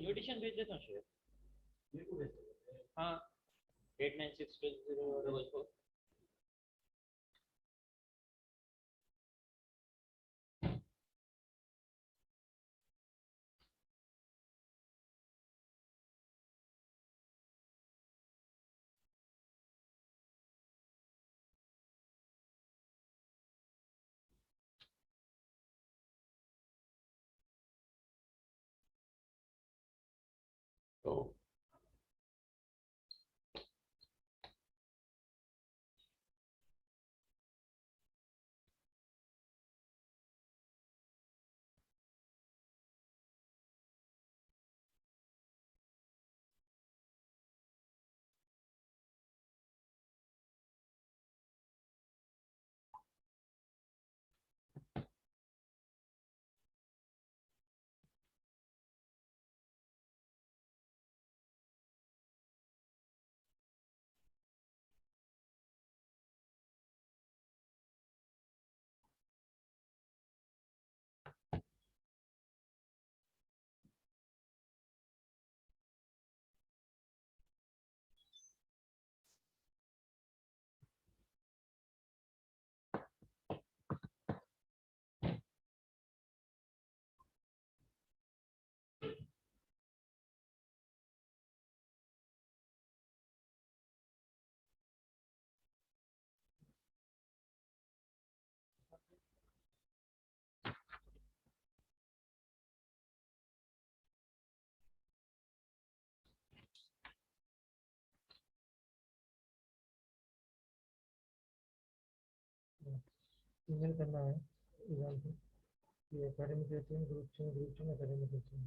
Invitation भेज देता हूँ शेयर मेरे को भेज दो। हाँ 896204 तो ईमेल करना है एग्जाम से ये academic group change academic change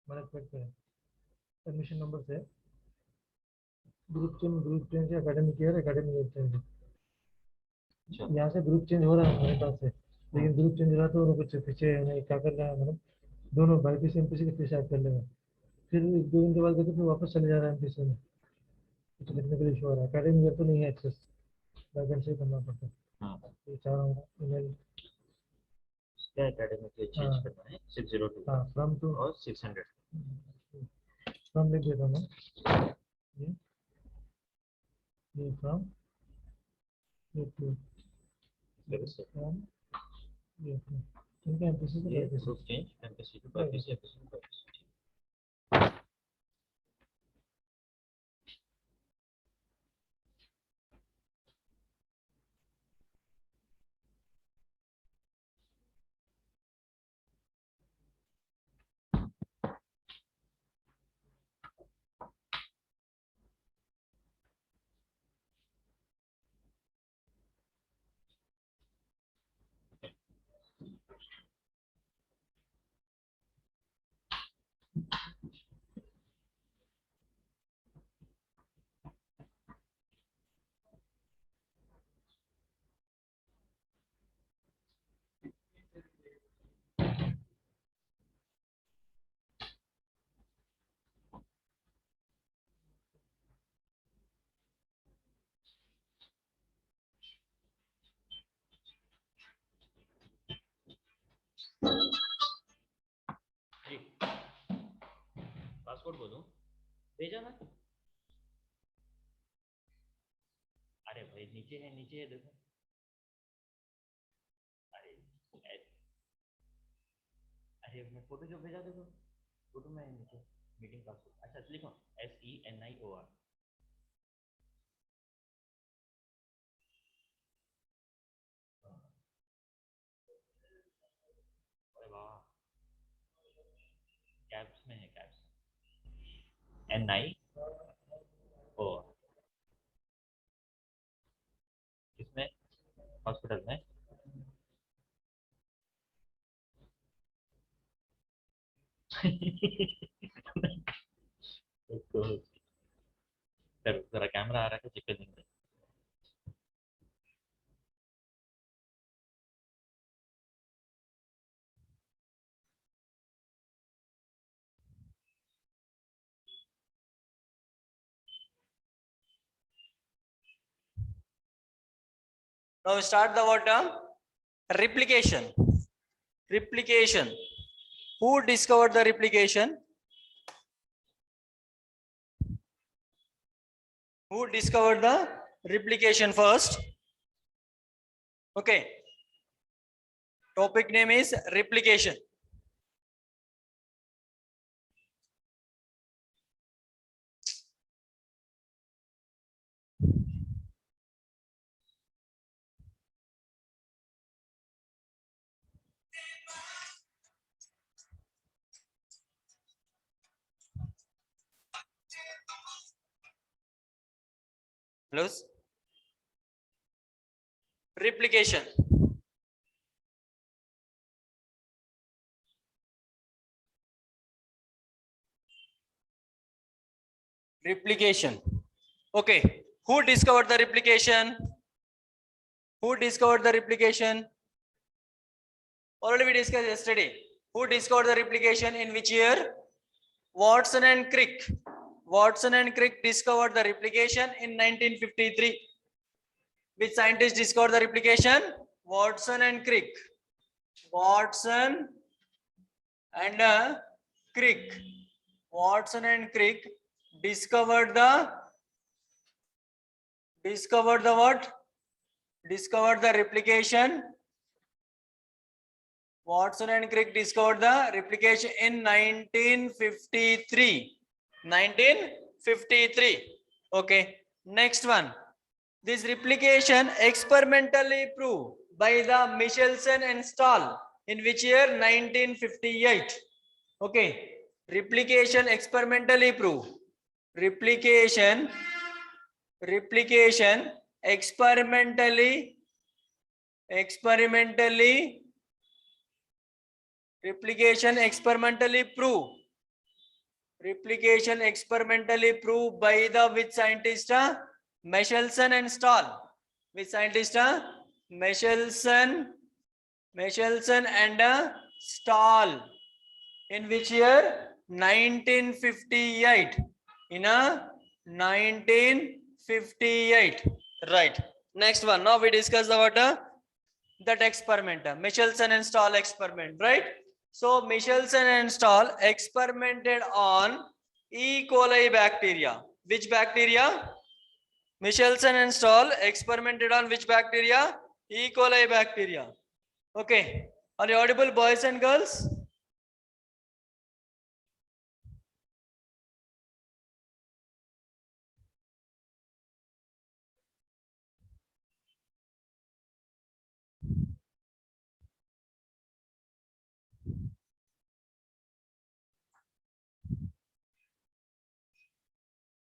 हमारा एक्सपेक्ट करें एडमिशन नंबर से group change academic year academic change यहाँ से ग्रुप चेंज हो रहा है हमारे पास से लेकिन ग्रुप चेंज हो रहा तो कुछ पीछे हमें क्या कर रहा है मतलब दोनों बाईपीसी एमपीसी के पीछे ऐड कर लेगा फिर 2 दिन के बाद करके फिर वापस चले जा रहा है एमपीसी में कुछ लिखने के लिए इशू हो रहा है एकेडमिक ईयर तो नहीं है एक्सेस बैकेंड से करना पड़ता है ये चाह रहा हूँ ईमेल क्या एकेडमिक के चेंज करना है 602 हाँ फ्रॉम टू और 600 फ्रॉम लिख देता हूँ ये फ्रॉम ये टू फ्रॉम ये टू ठीक है एमपीसी से ये BiPC group change MPC to BiPC MPC to BiPC जी पासवर्ड बोलो भेजा ना अरे भाई नीचे है देखो अरे अरे मैं फोटो जो भेजा देखो फोटो में नीचे मीटिंग पासवर्ड अच्छा लिखो SENIOR अरे वाह कैप्स में है कैप्स NIO किसमें हॉस्पिटल में जरा कैमरा आ रहा है चेक कर देंगे Now start the word term replication. Replication. Who discovered the replication? Who discovered the replication first? Okay. Topic name is replication. Hello? Replication. Replication. Okay. Who discovered the replication? Who discovered the replication? Already we discussed yesterday. Who discovered the replication in which year? Watson and Crick. Watson and Crick discovered the replication in 1953. Which scientist discovered the replication? Watson and Crick. Watson and Crick. Watson and Crick discovered the what? Discovered the replication. Watson and Crick discovered the replication in 1953. 1953. Okay. Next one. This replication experimentally proved by the Michelson and Stahl in which year? 1958. Okay. Replication experimentally proved. Replication experimentally proved. Replication experimentally proved by the which scientist? Michelson and Stahl. Which scientist? Michelson and Stahl. In which year? 1958. In 1958. Right. Next one. Now we discuss about that experiment. Michelson and Stahl experiment. Right. So Michelson and Stahl experimented on E. coli bacteria. Which bacteria? Michelson and Stahl experimented on which bacteria? E. coli bacteria. Okay. Are you audible, boys and girls?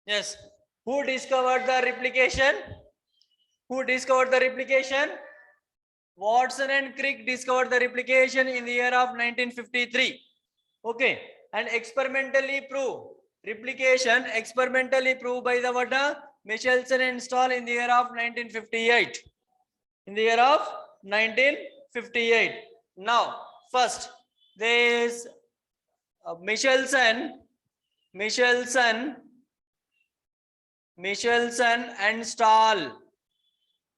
Yes. Who discovered the replication? Who discovered the replication? Watson and Crick discovered the replication in the year of 1953. Okay. And experimentally proved. Replication experimentally proved by the what? Michelson and Stahl in the year of 1958. In the year of 1958. Now, first, there is Michelson and Stahl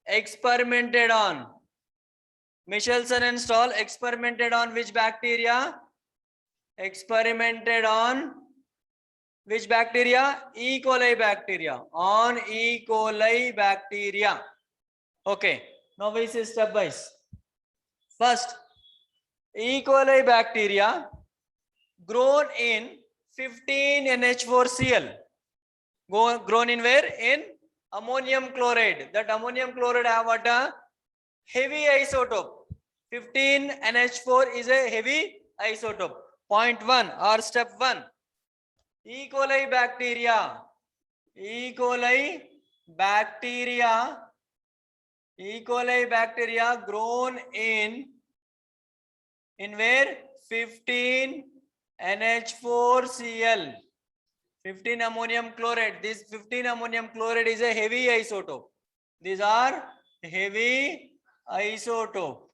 experimented on. Michelson and Stahl experimented on which bacteria? Experimented on which bacteria? E. coli bacteria. On E. coli bacteria. Okay. Now we see step by step. First, E. coli bacteria grown in 15NH4Cl. Grown in where? In ammonium chloride. That ammonium chloride have what? A heavy isotope. 15NH4 is a heavy isotope. Point 1 or step 1. E. coli bacteria. E. coli bacteria grown in where? 15NH4Cl. 15 ammonium chloride. This 15 ammonium chloride is a heavy isotope. These are heavy isotope.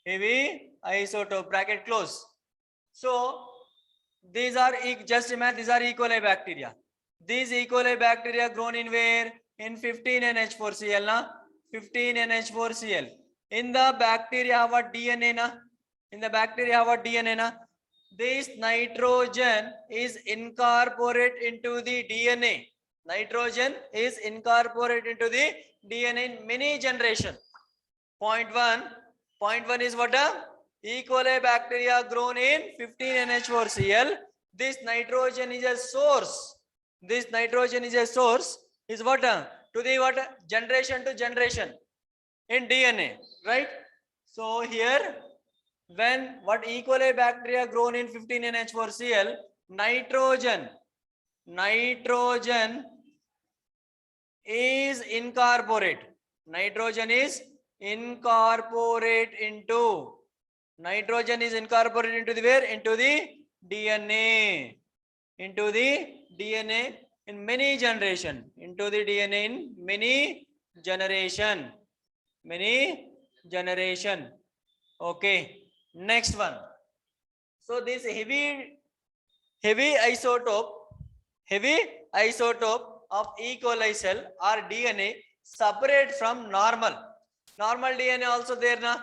Heavy isotope. Bracket close. So these are just imagine these are E. coli bacteria. These E. coli bacteria grown in where? In 15NH4Cl. Na? 15NH4Cl. In the bacteria have a DNA. Na? In the bacteria have a DNA. Na? This nitrogen is incorporated into the DNA. Nitrogen is incorporated into the DNA in many generation. Point one is what? E. coli bacteria grown in 15NH4Cl. This nitrogen is a source. This nitrogen is a source. Is what? To the what? Generation to generation in DNA, right? So here, when what E. coli bacteria grown in 15NH4Cl, nitrogen is incorporate. Nitrogen is incorporate into. Nitrogen is incorporated into the where? Into the DNA. Into the DNA in many generation. Into the DNA in many generation. Many generation. Okay. Next one. So this heavy isotope of E. coli cell or DNA separate from normal DNA also there na.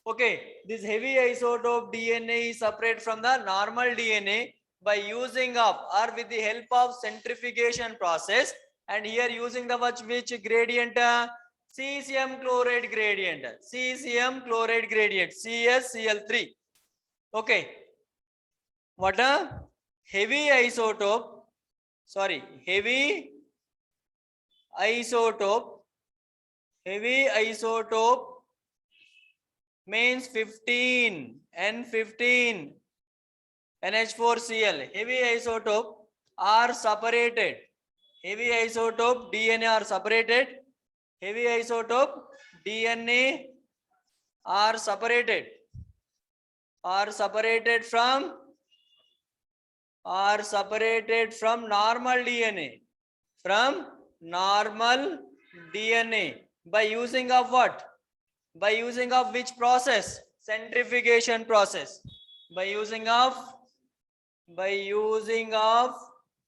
Okay, this heavy isotope DNA is separate from the normal DNA by using of or with the help of centrifugation process, and here using the which gradient? Cesium chloride gradient, CsCl3. Okay, what a heavy isotope means 15 N15 NH4Cl. Heavy isotope are separated. Heavy isotope DNA are separated. Heavy isotope DNA are separated from normal DNA by using of what? By using of which process? Centrifugation process. By using of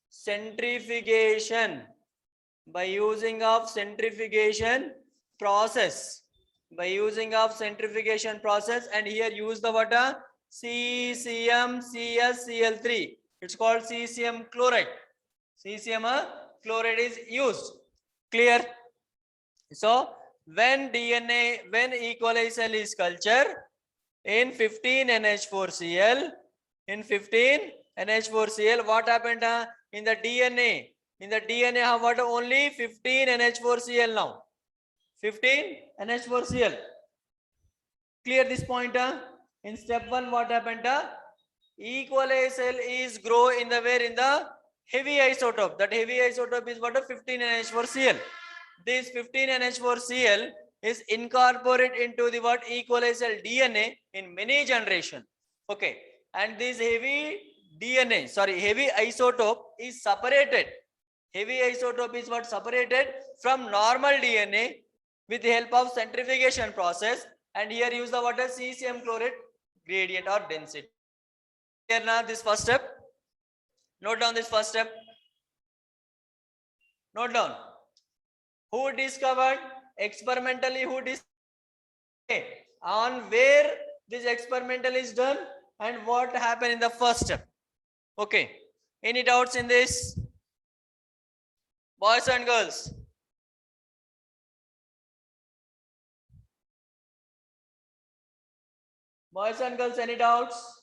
centrifugation process. And here use the water cesium CsCl3. It's called cesium chloride. Chloride is used. Clear? So when E. coli cell is cultured in 15 NH4Cl, what happened? In the DNA have what? Only 15 NH4Cl now. 15 NH4Cl. Clear this point? In step 1, what happened? E. coli cell is grow in the where? In the heavy isotope. That heavy isotope is what? 15 NH4Cl. This 15 NH4Cl is incorporated into the what? E. coli cell DNA in many generation. Okay, and this heavy isotope is separated. Heavy isotope is what? Separated from normal DNA with the help of centrifugation process, and here use the water cesium chloride gradient or density. Here now this first step. Note down this first step. Note down. Who discovered experimentally? On where this experimental is done and what happened in the first step? Okay. Any doubts in this? Boys and girls? Boys and girls, any doubts?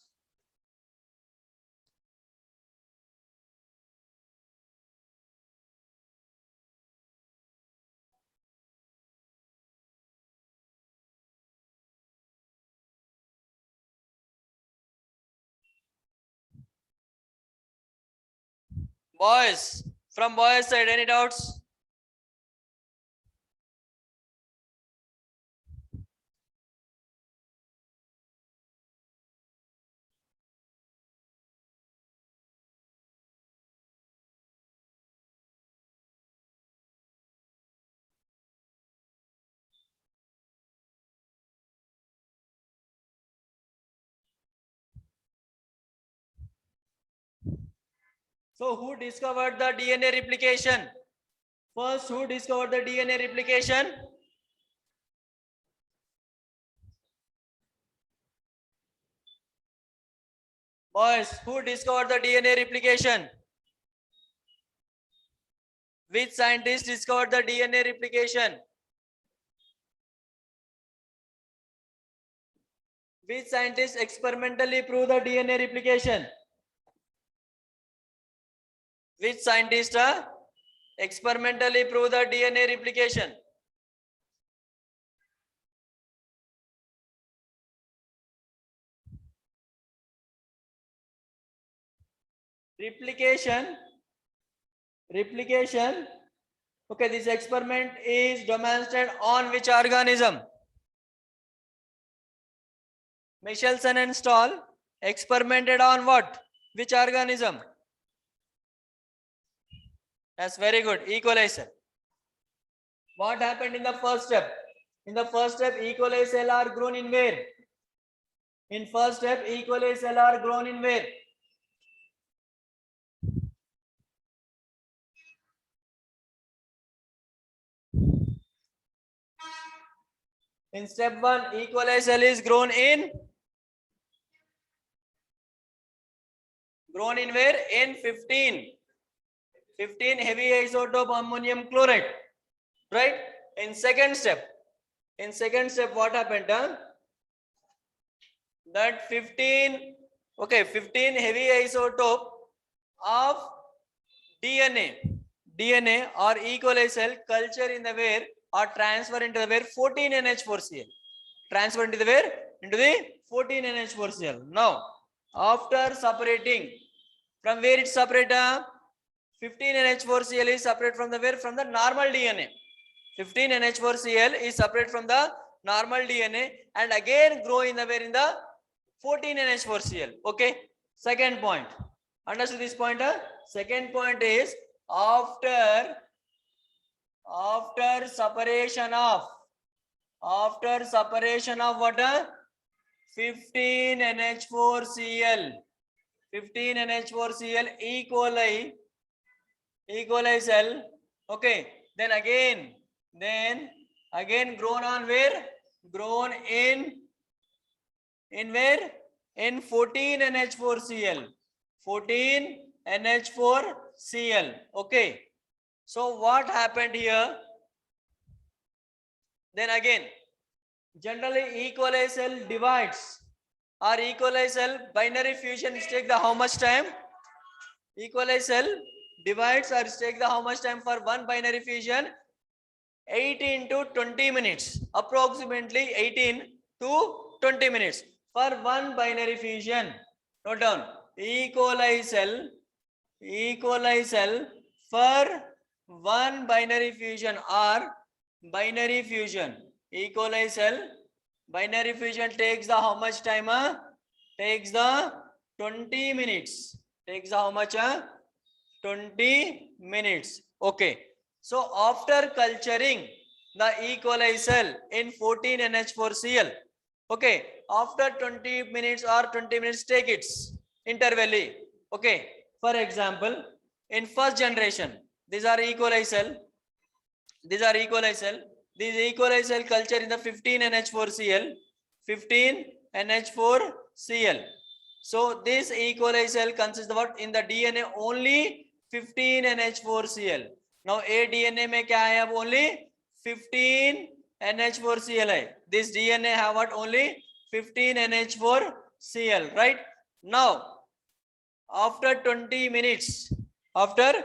Boys, from boys side, any doubts? So who discovered the DNA replication? First, who discovered the DNA replication? Boys, who discovered the DNA replication? Which scientist discovered the DNA replication? Which scientist experimentally proved the DNA replication? Which scientist experimentally proved the DNA replication? Replication. Okay, this experiment is demonstrated on which organism? Michelson and Stahl experimented on what? Which organism? That's very good. E. coli cell. What happened in the first step? In the first step, E. coli cell are grown in where? In first step, E. coli cell are grown in where? In step 1, E. coli cell is grown in where? In 15 heavy isotope ammonium chloride, right? In second step what happened? That 15 heavy isotope of DNA or E. coli cell culture in the where or transfer into the where 14 NH4Cl. Transfer into the where? Into the 14 NH4Cl. Now, after separating, from where it's separated? 15 NH4Cl is separate from the where? From the normal DNA. 15 NH4Cl is separate from the normal DNA and again grow in the where? In the 14 NH4Cl. Okay. Second point. Understood this point? Second point is after separation of what? 15 NH4Cl. 15 NH4Cl E. coli cell. Okay. Then again grown on where? Grown in where? In 14 NH4Cl. 14 NH4Cl. Okay. So what happened here? Then again, generally E. coli cell divides or E. coli cell binary fusion take the how much time? E. coli cell divides or take the how much time for one binary fusion? 18 to 20 minutes. Approximately 18 to 20 minutes for one binary fusion. Note down. E. coli cell for one binary fusion or binary fusion. E. coli cell binary fusion takes the how much time? Takes the 20 minutes. Takes the how much? 20 minutes. Okay. So after culturing the E. coli cell in 14 NH4Cl, okay, after 20 minutes or 20 minutes take its interval. Okay. For example, in first generation, these are E. coli cell. These E. coli cell culture in the 15 NH4Cl. 15 NH4Cl. So this E. coli cell consists of what? In the DNA only 15 NH4Cl. Now a DNA में क्या है? अब only 15 NH4Cl है. This DNA have what? Only 15 NH4Cl, right? Now after 20 minutes, the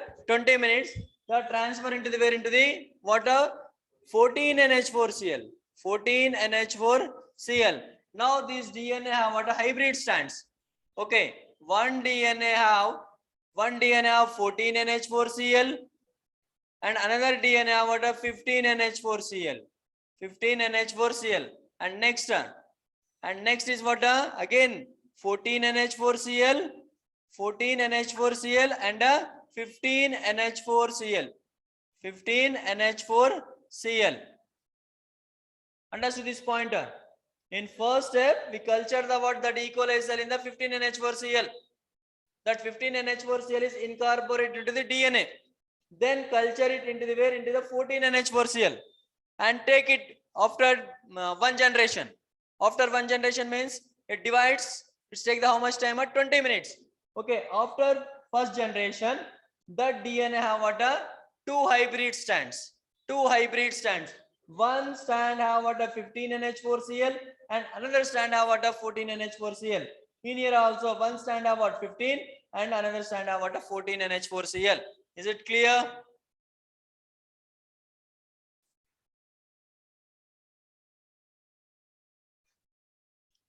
transfer into the where? Into the water 14 NH4Cl. 14 NH4Cl. Now this DNA have what? A hybrid strands. Okay, one DNA have 14 NH4Cl and another DNA have what? A 15 NH4Cl. 15 NH4Cl. And next is what? Again 14 NH4Cl. 14 NH4Cl and 15 NH4Cl. 15 NH4Cl. Understood this pointer? In first step, we culture the what? That E. coli cell in the 15 NH4Cl. That 15 NH4Cl is incorporated into the DNA. Then culture it into the where? Into the 14 NH4Cl. And take it after one generation. After one generation means it divides. It's take the how much time? 20 minutes. Okay. After first generation, the DNA have what? two hybrid stands. Two hybrid stands. One stand have what a 15 NH4Cl and another stand have what a 14 NH4Cl. In here also one stand have what 15 and another stand have what a 14 NH4Cl. Is it clear?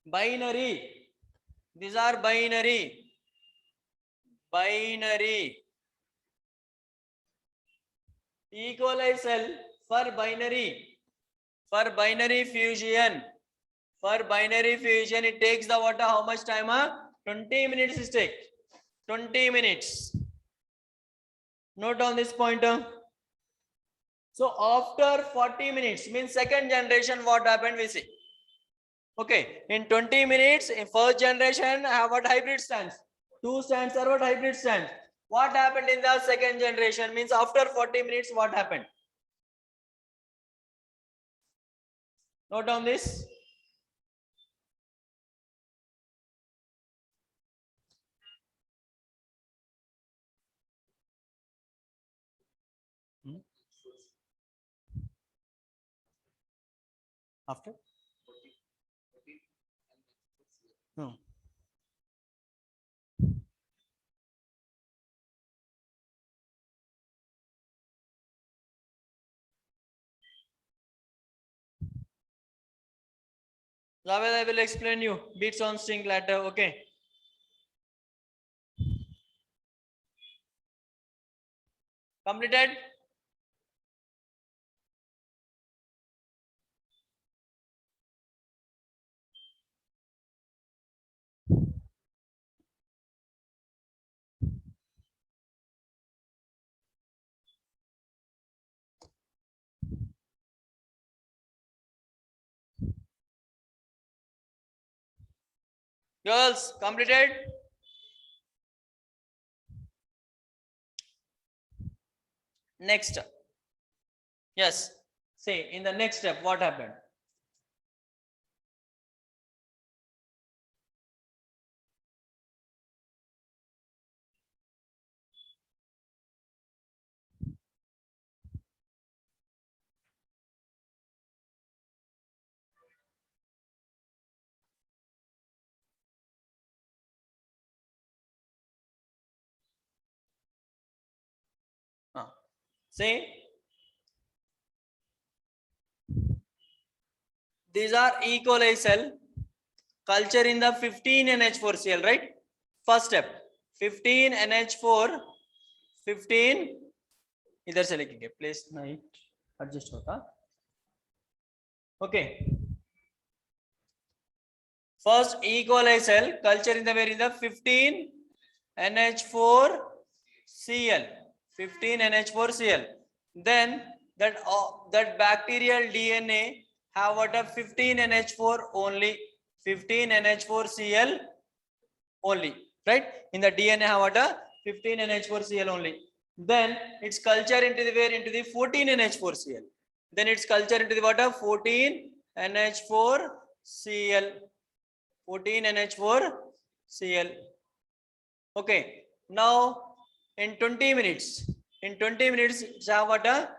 Binary. These are binary. Binary. E. coli cell for binary. For binary fusion. For binary fusion, it takes the water how much time? 20 minutes is take. 20 minutes. Note down this pointer. So after 40 minutes, means second generation, what happened we see. Okay, in 20 minutes, in first generation, have what hybrid stands? Two stands are what hybrid stands. What happened in the second generation? Means after 40 minutes, what happened? Note down this. After? No. Javed, I will explain you. Beats on string later. Okay. Completed? Girls, completed? Next. Yes. Say in the next step, what happened? Say these are E. coli cell culture in the 15 NH4Cl, right? First step 15 NH4 15 इधर से लिखेंगे place night adjust होता. Okay. First E. coli cell culture in the where in the 15 NH4Cl. 15 NH4Cl. Then that bacterial DNA have what a 15 NH4 only. 15 NH4Cl only. Right? In the DNA have what a 15 NH4Cl only. Then its culture into the where into the 14 NH4Cl. Then its culture into the water 14 NH4Cl. 14 NH4Cl. Okay. Now in 20 minutes, it's have what a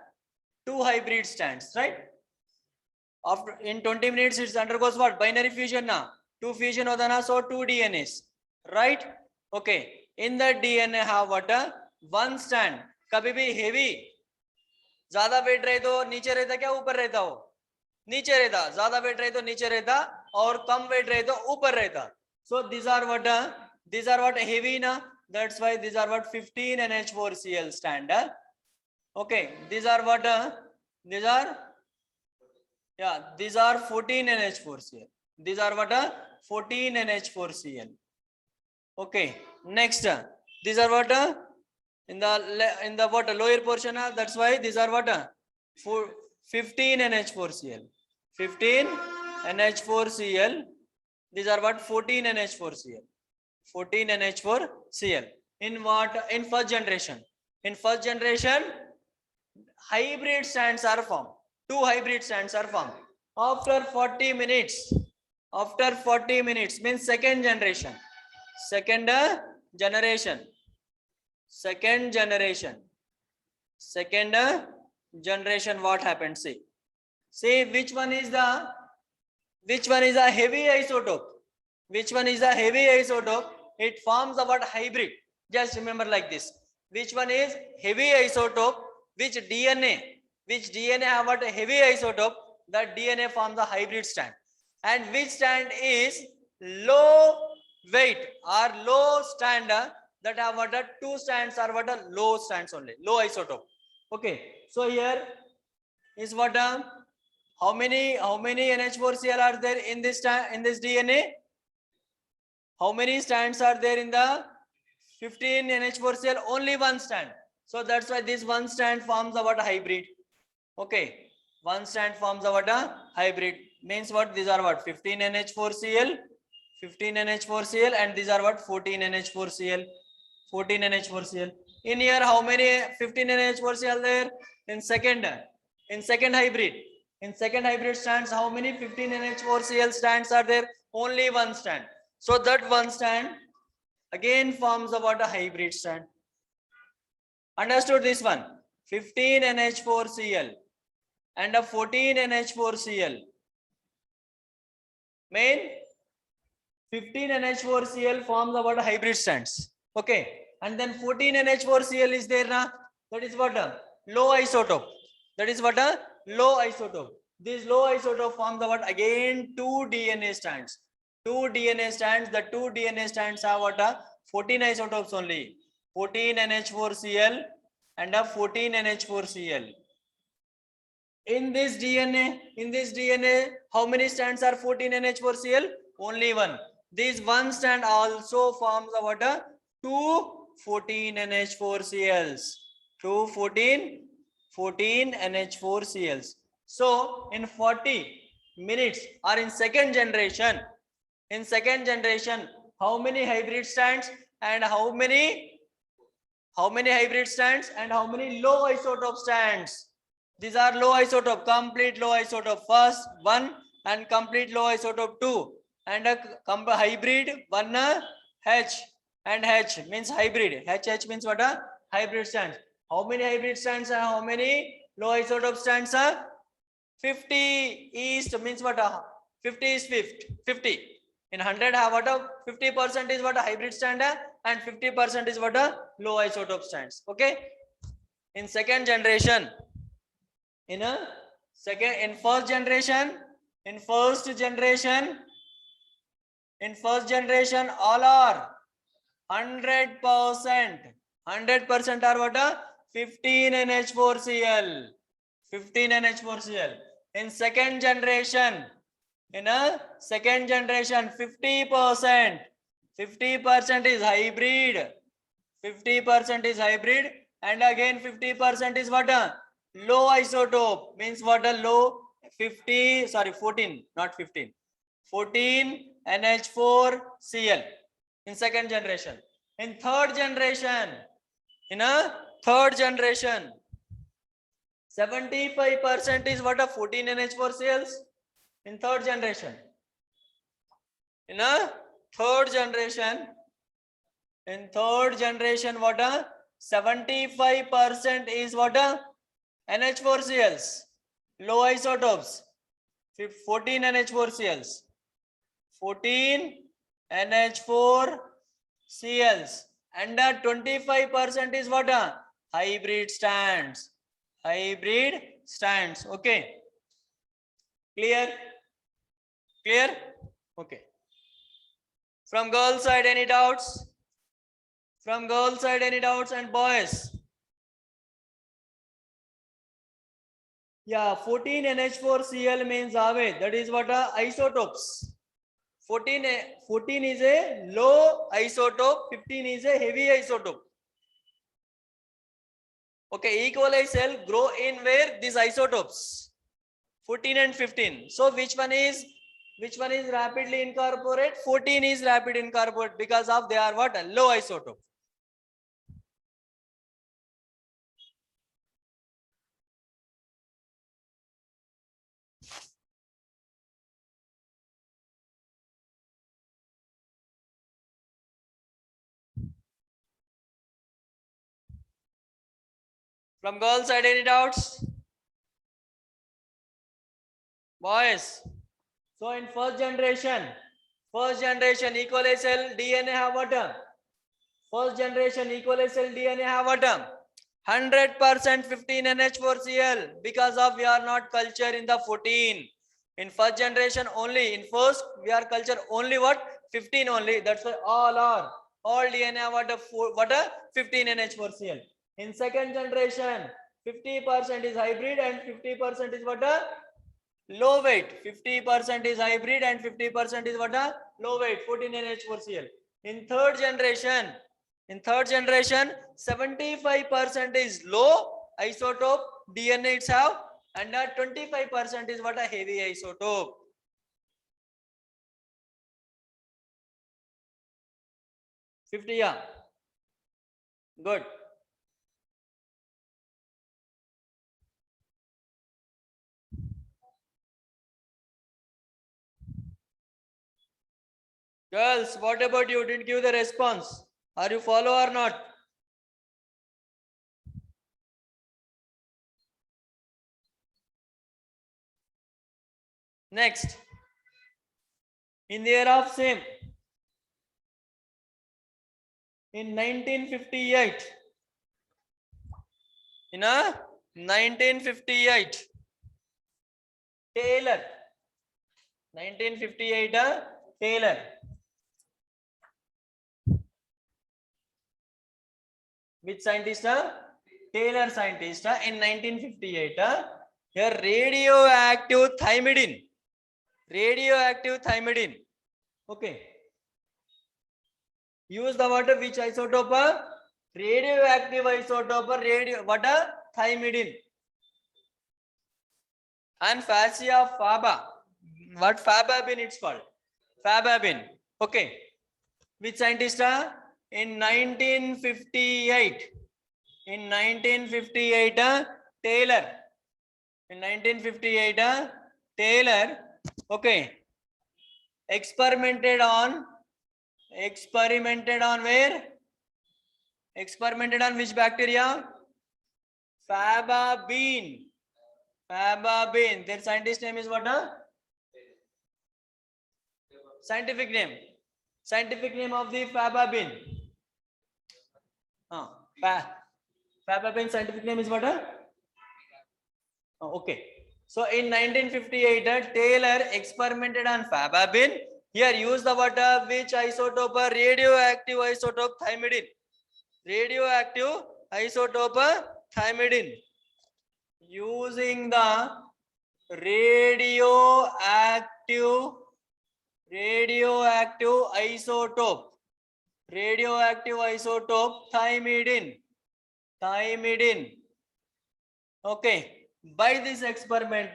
two hybrid stands, right? After in 20 minutes, it undergoes what binary fusion na. Two fusion hota na, so two DNAs, right? Okay. In the DNA have what a one stand. कभी भी heavy ज्यादा wait रहे तो नीचे रहता क्या ऊपर रहता हो? नीचे रहता. ज्यादा वेट रहे तो नीचे रहता और कम वेट रहे तो ऊपर रहता. So these are what heavy na. That's why these are what 15 NH4Cl standard. Okay, these are what these are 14 NH4Cl. These are what 14 NH4Cl. Okay, next these are what in the what lower portion that's why these are what 15 NH4Cl. 15 NH4Cl. These are what 14 NH4Cl. 14 NH4Cl. In what? In first generation. In first generation, hybrid stands are formed. Two hybrid stands are formed. After 40 minutes means second generation. Second generation. Second generation, what happened? See which one is a heavy isotope? Which one is a heavy isotope? It forms a what? Hybrid. Just remember like this. Which one is heavy isotope? Which DNA have what? A heavy isotope? That DNA forms a hybrid strand. And which strand is low weight or low strand? That have what? Two strands are what? Low strands only. Low isotope. Okay. So here is what? How many NH4Cl are there in this DNA? How many strands are there in the 15 NH4Cl? Only one strand. So that's why this one strand forms a what? Hybrid. Okay. One strand forms a what? Hybrid. Means what? These are what? 15 NH4Cl, 15 NH4Cl, and these are what? 14 NH4Cl. 14 NH4Cl. In here, how many 15 NH4Cl there? In second hybrid. In second hybrid strands, how many 15 NH4Cl strands are there? Only one strand. So that one strand again forms about a hybrid strand. Understood this one? 15 NH4Cl and a 14 NH4Cl. Main 15 NH4Cl forms about a hybrid strands. Okay. And then 14 NH4Cl is there now. That is what? Low isotope. That is what? Low isotope. This low isotope forms what? Again two DNA strands. Two DNA strands. The two DNA strands have what? 14 isotopes only. 14 NH4Cl and a 14 NH4Cl. In this DNA, how many strands are 14 NH4Cl? Only one. This one strand also forms a what? Two 14 NH4Cls. Two 14 NH4Cls. So in 40 minutes or in second generation, how many hybrid strands and how many hybrid strands and how many low isotope strands? These are low isotope, complete low isotope first one and complete low isotope 2 and a hybrid 1 H and H means hybrid. H means what? A hybrid strands. How many hybrid strands and how many low isotope strands are? 50 east means what? 50 is 50. In 100 have what? 50% is what? A hybrid strand and 50% is what? A low isotope strands. Okay. In second generation, in first generation, all are 100%. 100% are what? 15 NH4Cl. 15 NH4Cl. In second generation, 50%. 50% is hybrid. 50% is hybrid, and again 50% is what? Low isotope. Means what? A low 14, not 15. 14 NH4Cl in second generation. In third generation, 75% is what? A 14 NH4Cls in third generation. In third generation, what? 75% is what? NH4Cls, low isotopes. 14 NH4Cls. 14 NH4Cls. And 25% is what? Hybrid strands. Okay. Clear? Okay. From girl side, any doubts? And boys? Yeah, 14 NH4Cl means Javed. That is what? Isotopes. 14 is a low isotope, 15 is a heavy isotope. Okay, E. coli cell grow in where? These isotopes, 14 and 15. So which one is rapidly incorporate? 14 is rapid incorporate because of they are what? A low isotope. From girls side, any doubts? Boys. So in first generation, equal cell DNA have what term? First generation equal cell DNA have what term? 100% 15 NH4Cl, because of we are not culture in the 14. In first generation only, in first we are culture only what? 15 only. That's why all DNA have what a 15 NH4Cl. In second generation, 50% is hybrid and 50% is what a low weight. 50% is hybrid and 50% is what a low weight, 14 NH4Cl. In third generation, 75% is low isotope DNA itself, and 25% is what a heavy isotope. $50, yeah. Good. Girls, what about you? Didn't give the response. Are you follow or not? Next. In the year of same. In 1958. In 1958. Taylor. 1958, Taylor. Which scientist? Taylor scientist in 1958. Here radioactive thymidine. Radioactive thymidine. Okay. Use the water which isotope? Radioactive isotope what? Thymidine. And fascia faba. What fababin it's called? Fababin. Okay. Which scientist? In 1958. In 1958, Taylor. In 1958, Taylor. Okay. Experimented on where? Experimented on which bacteria? Fababin. Fababin. Their scientist name is what? Scientific name. Scientific name of the fababin. Fababin scientific name is what? Okay. So in 1958, Taylor experimented on fababin. Here use the water which isotope? Radioactive isotope thymidine. Radioactive isotope thymidine. Using the radioactive isotope thymidine. Okay. By this experiment,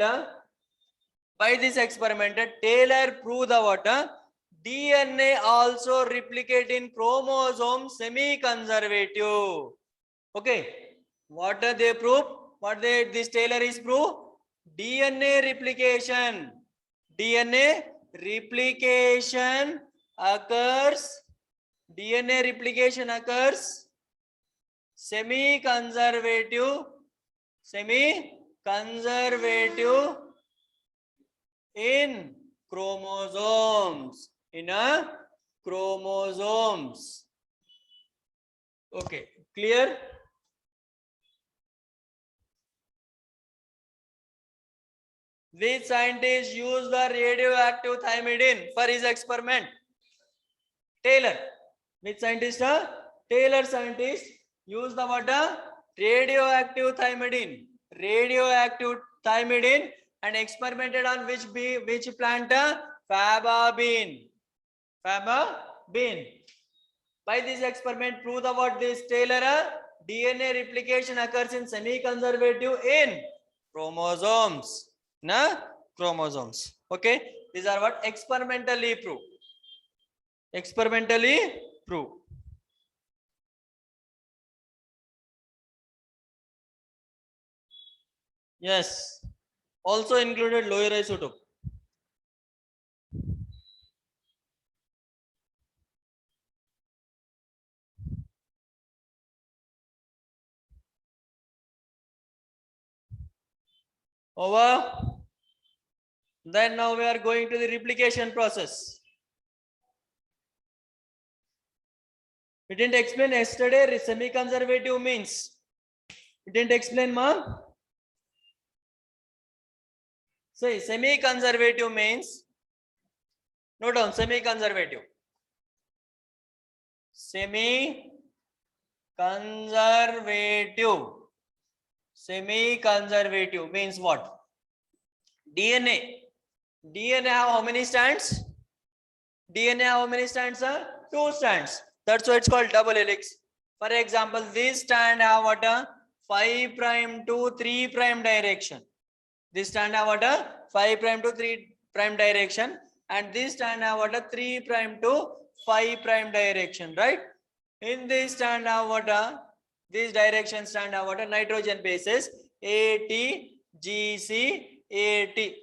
Taylor proved the what? DNA also replicate in chromosome semi-conservative. Okay. What they prove? This Taylor is prove? DNA replication. DNA replication occurs semi-conservative in chromosomes. Chromosomes. Okay, clear? Which scientist used the radioactive thymidine for his experiment? Taylor. Which scientist? Taylor scientist used the what? Radioactive thymidine. And experimented on which plant? Fababin. By this experiment, prove the what this Taylor? DNA replication occurs in semi-conservative in chromosomes. Chromosomes. Okay. These are what? Experimentally prove. Yes. Also included lower isotope. Over. Then now we are going to the replication process. We didn't explain yesterday semi-conservative means. We didn't explain, ma'am. Say semi-conservative means. Note down semi-conservative. Semi-conservative. Semi-conservative means what? DNA. DNA have how many strands? DNA have how many strands, sir? 2 strands. That's why it's called double helix. For example, this strand have what a 5' to 3' direction. This strand have what a 5' to 3' direction, and this strand have what a 3' to 5' direction, right? In this strand have what a this direction strand have what a nitrogen bases AT, GC, AT.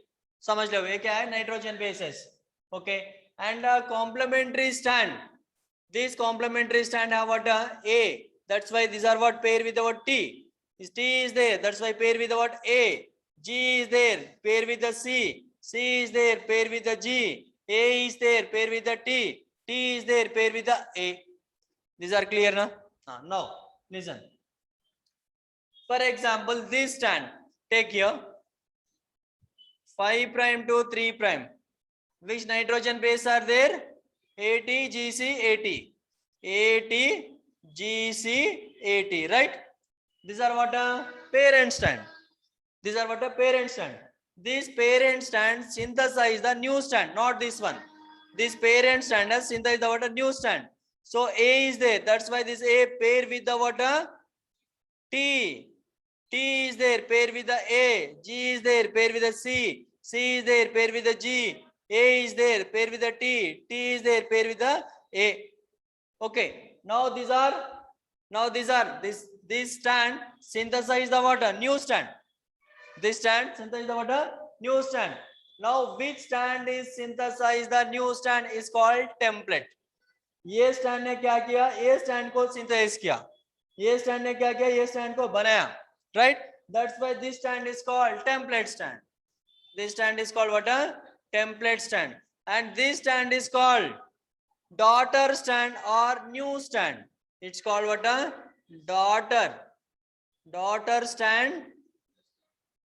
समझ लो ये क्या है? Nitrogen bases. Okay, and a complementary strand. This complementary strand have what A. That's why these are what pair with the word T. This T is there. That's why pair with the word A. G is there. Pair with the C. C is there. Pair with the G. A is there. Pair with the T. T is there. Pair with the A. These are clear now? Now listen. For example, this strand. Take here 5' to 3'. Which nitrogen base are there? AT, GC, AT. AT, GC, AT, right? These are what a parent strand. These are what a parent strand. This parent strand synthesize the new strand, not this one. This parent strand has synthesized the what a new strand. So A is there. That's why this A pair with the what a T. T is there. Pair with the A. G is there. Pair with the C. C is there. Pair with the G. A is there, pair with the T. T is there, pair with the A. Okay. Now these are this strand synthesize the water new strand. This strand synthesize the water new strand. Now which strand is synthesize the new strand is called template. ये strand ने क्या किया? ये strand को synthesize किया. ये strand ने क्या किया? ये strand को बनाया. Right? That's why this strand is called template strand. This strand is called what a template strand, and this strand is called daughter strand or new strand. It's called what a daughter strand,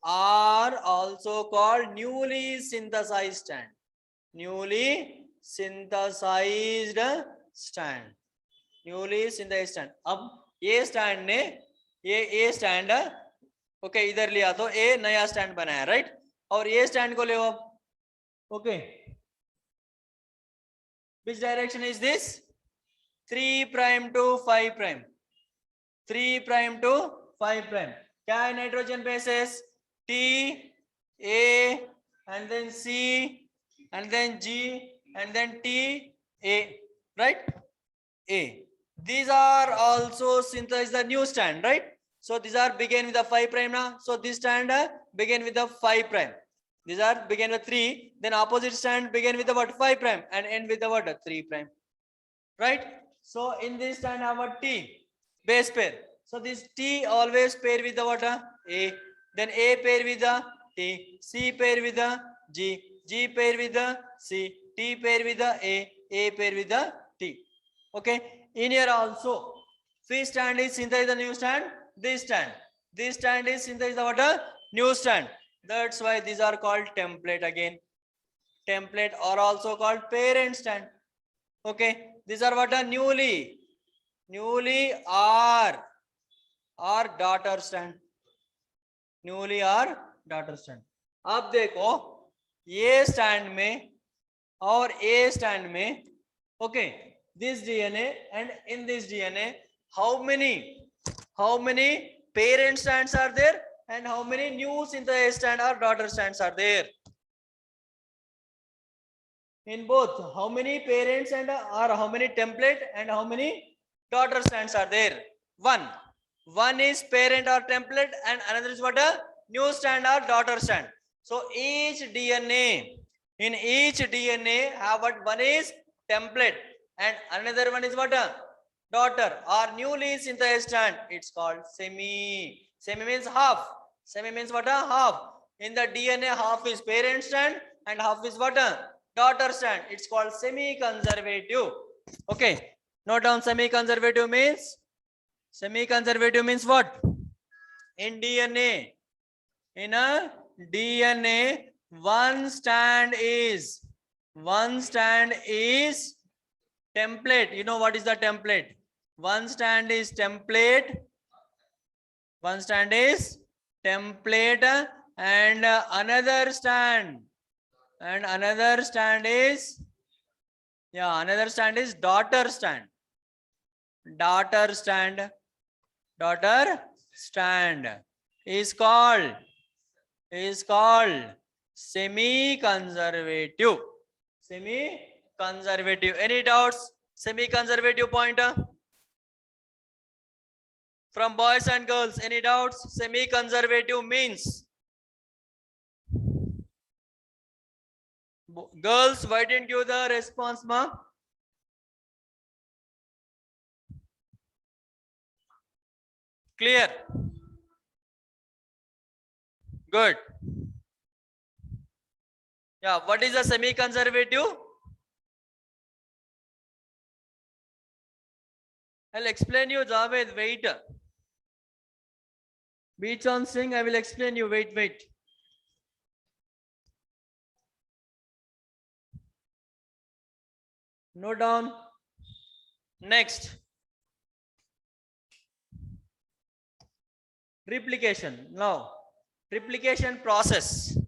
are also called newly synthesized strand. Newly synthesized strand. Newly synthesized strand. अब ये strand ने ये strand okay इधर लिया तो ये नया stand बनाया, राइट? और ये स्टैंड को ले आओ. Okay, which direction is this? 3' to 5'. 3' to 5'. क्या है nitrogen bases? T, A, and then C, and then G, and then T, A, right? A. These are also synthesized the new strand, right? So these are begin with the 5' now. So this strand begin with the 5'. These are begin with 3, then opposite strand begin with the what 5' and end with the what 3', right? So in this strand have a T base pair. So this T always pair with the what A, then A pair with the T, C pair with the G, G pair with the C, T pair with the A pair with the T. Okay. In here also, which strand is synthesized the new strand? This strand. This strand is synthesized the what new strand. That's why these are called template again. Template or also called parent strand. Okay, these are what a newly or daughter strand. Newly or daughter strand. अब देखो ये stand में और ये stand में, okay, this DNA and in this DNA, how many parent strands are there? And how many new synthesized strand or daughter strands are there? In both, how many parents and or how many template and how many daughter strands are there? One is parent or template and another is what a new strand or daughter strand. So each DNA, in each DNA have what one is template and another one is what a daughter or newly synthesized strand. It's called semi. Semi means half. Semi means what a half. In the DNA, half is parent strand and half is what? Daughter strand. It's called semi-conservative. Okay. Note down semi-conservative means. Semi-conservative means what? In DNA. In a DNA, one strand is template. You know what is the template? One strand is template. One strand is template and another strand is daughter strand. Daughter strand is called semi-conservative. Semi-conservative. Any doubts? Semi-conservative pointer from boys and girls. Any doubts? Semi-conservative means. Girls, why didn't you the response, ma? Clear? Good. Yeah, what is a semi-conservative? I'll explain you, Javed. Wait. Beach on Singh, I will explain you. Wait. Note down. Next. Replication. Now, replication process.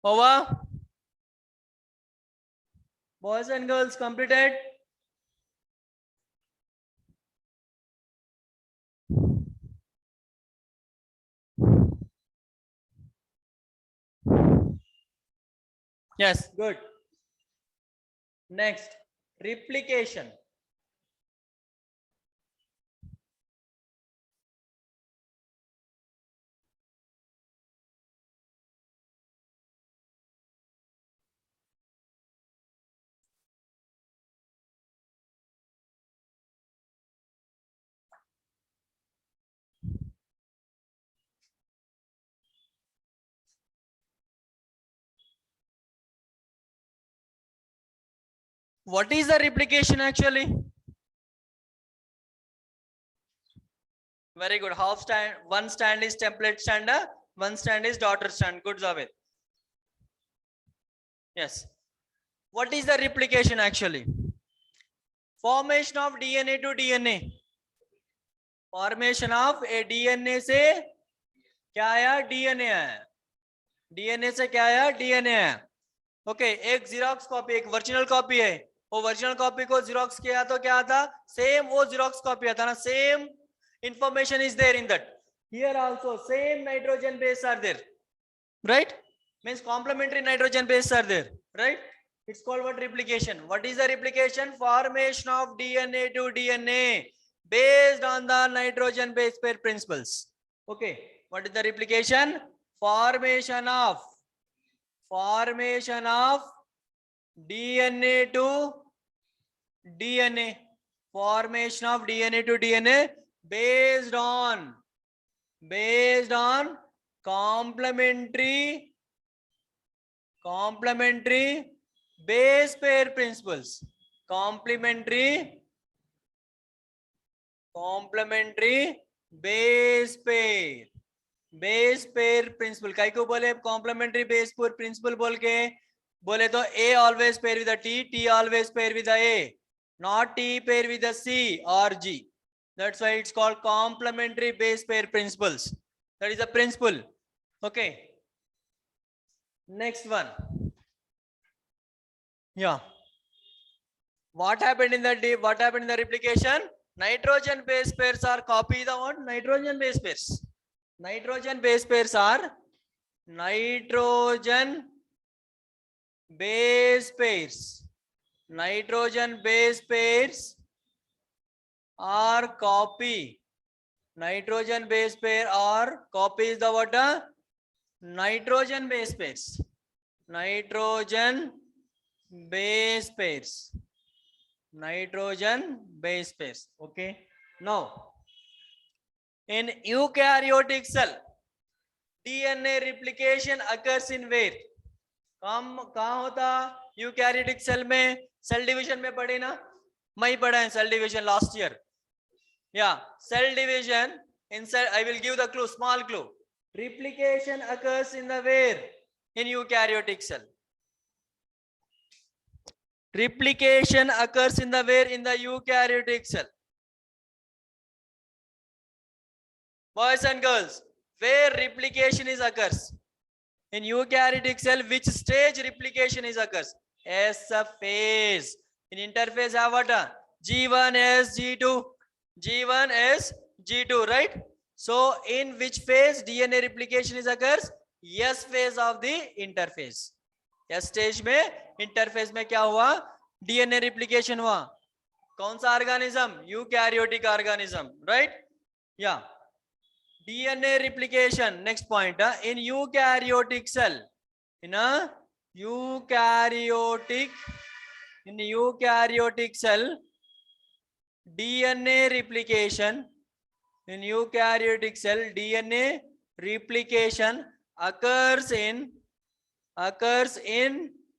Over. Boys and girls completed. Yes, good. Next, replication. What is the replication actually? Very good. Half stand, one stand is template stand, one stand is daughter stand. Good, Javed. Yes. What is the replication actually? Formation of DNA to DNA. Formation of a DNA से क्या आया? DNA आया. DNA से क्या आया? DNA आया. Okay, एक xerox copy, एक वर्चुअल कॉपी है. वो वर्चुअल कॉपी को जीरोक्स किया तो क्या था? सेम वो जीरोक्स कॉपी आता ना, same information is there in that. Here also same nitrogen base are there, right? Means complementary nitrogen base are there, right? It's called what? Replication. What is the replication? Formation of DNA to DNA based on the nitrogen base pair principles. Okay, what is the replication? Formation of DNA to DNA. Formation of DNA to DNA based on complementary base pair principles. Complementary base pair principle. काय को बोले complementary base pair principle बोल के बोले तो A always pair with a T always pair with a A, not T pair with a C or G. That's why it's called complementary base pair principles. That is a principle. Okay. Next one. Yeah. What happened in the replication? Nitrogen base pairs are copy the what? Nitrogen base pairs. Nitrogen base pairs are nitrogen base pairs. Nitrogen base pairs are copy. Nitrogen base pair or copy is the what? Nitrogen base pairs. Nitrogen base pairs. Nitrogen base pairs. Okay. Now, in eukaryotic cell, DNA replication occurs in where? कहाँ होता? Eukaryotic cell में. Cell division में पढ़े ना? मैं ही पढ़ा है cell division last year. Yeah, cell division in cell. I will give the clue, small clue. Replication occurs in the where? In eukaryotic cell. Replication occurs in the where? In the eukaryotic cell. Boys and girls, where replication is occurs? In eukaryotic cell, which stage replication is occurs? S phase. In interphase, have what? G1S, G2. G1S, G2, right? So, in which phase DNA replication is occurs? S phase of the interphase. S stage में interphase में क्या हुआ? DNA replication हुआ. कौन सा organism? Eukaryotic organism, right? Yeah. DNA replication. Next point. In eukaryotic cell. In a eukaryotic cell, DNA replication. In eukaryotic cell, DNA replication occurs in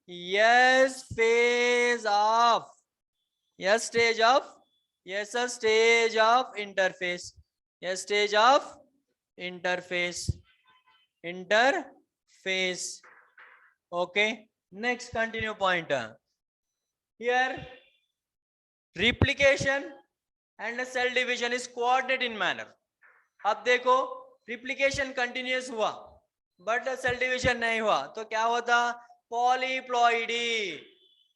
S phase of S stage of interphase. S stage of interphase. Okay. Next continue point. Here replication and cell division is coordinated in manner. अब देखो replication continuous हुआ but cell division नहीं हुआ तो क्या होता? Polyploidy.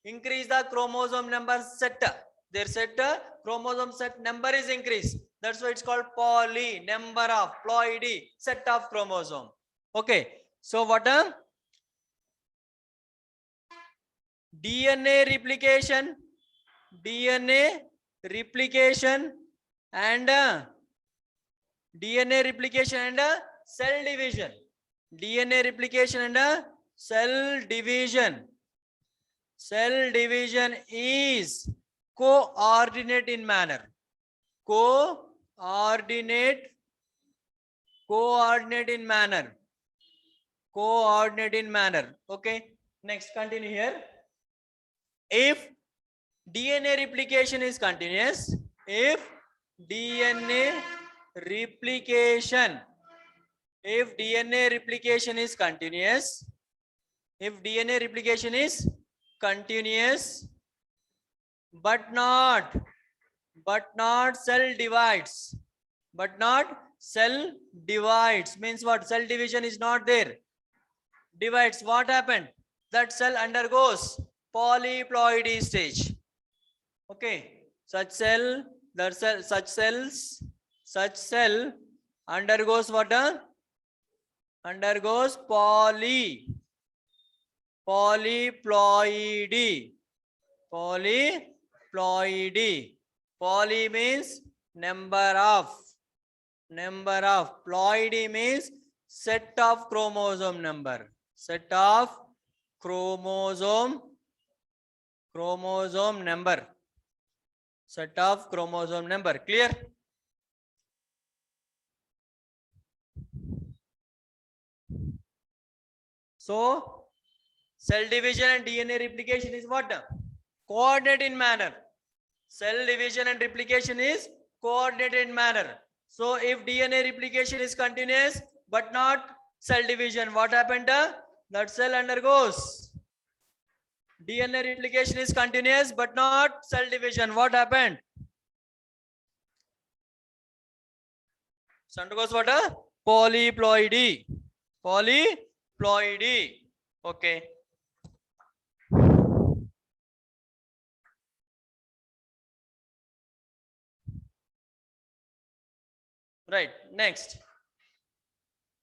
Increase the chromosome number set. Their set chromosome set number is increased. That's why it's called poly. Number of ploidy, set of chromosome. Okay. So what? DNA replication and cell division. DNA replication and cell division. Cell division is coordinate in manner. Coordinate in manner. Okay. Next, continue here. If DNA replication is continuous, if DNA replication is continuous, but not cell divides, means what? Cell division is not there. Divides, what happened? That cell undergoes polyploidy stage. Okay, such cell undergoes what? Undergoes polyploidy. Poly means number of. Ploidy means set of chromosome number. Set of chromosome number. Clear? So cell division and DNA replication is what? Coordinate in manner. Cell division and replication is coordinated in manner. So if DNA replication is continuous but not cell division, what happened? That cell undergoes. DNA replication is continuous but not cell division. What happened? So undergoes what? Polyploidy. Polyploidy. Okay. Right. Next.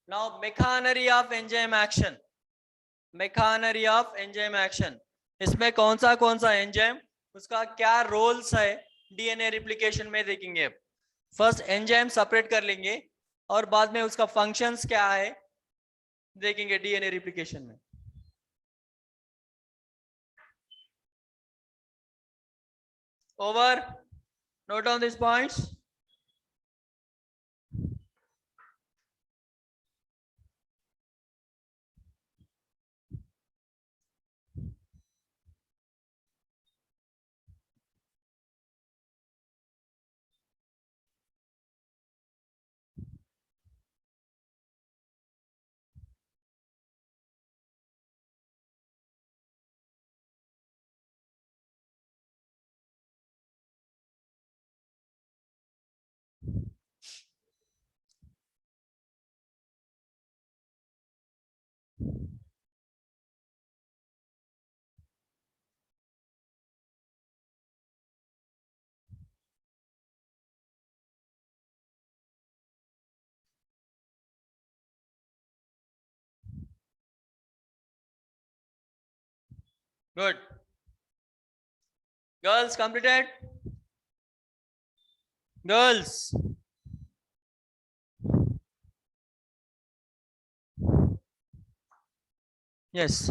Now mechanery of enzyme action. Mechanery of enzyme action. इसमें कौन सा enzyme, उसका क्या roles है DNA replication में देखेंगे. First enzyme separate कर लेंगे और बाद में उसका फंक्शंस क्या है देखेंगे डीएनए रिप्लिकेशन में. Over. Note down these points. Good. Girls completed. Girls. Yes.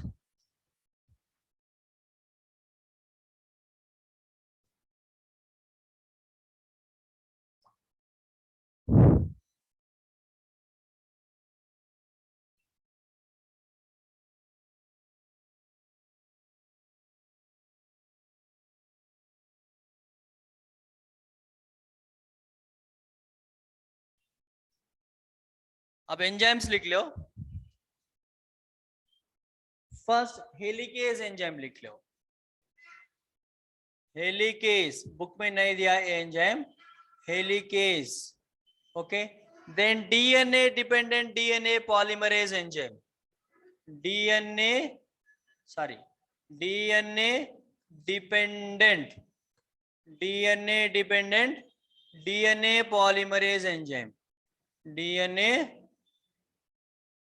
अब एंजाइम्स लिख लो. फर्स्ट हेलिकेज एंजाइम लिख लो. हेलिकेज बुक में नहीं दिया enzyme, helicase. Okay. Then DNA dependent DNA polymerase enzyme. DNA dependent DNA polymerase enzyme.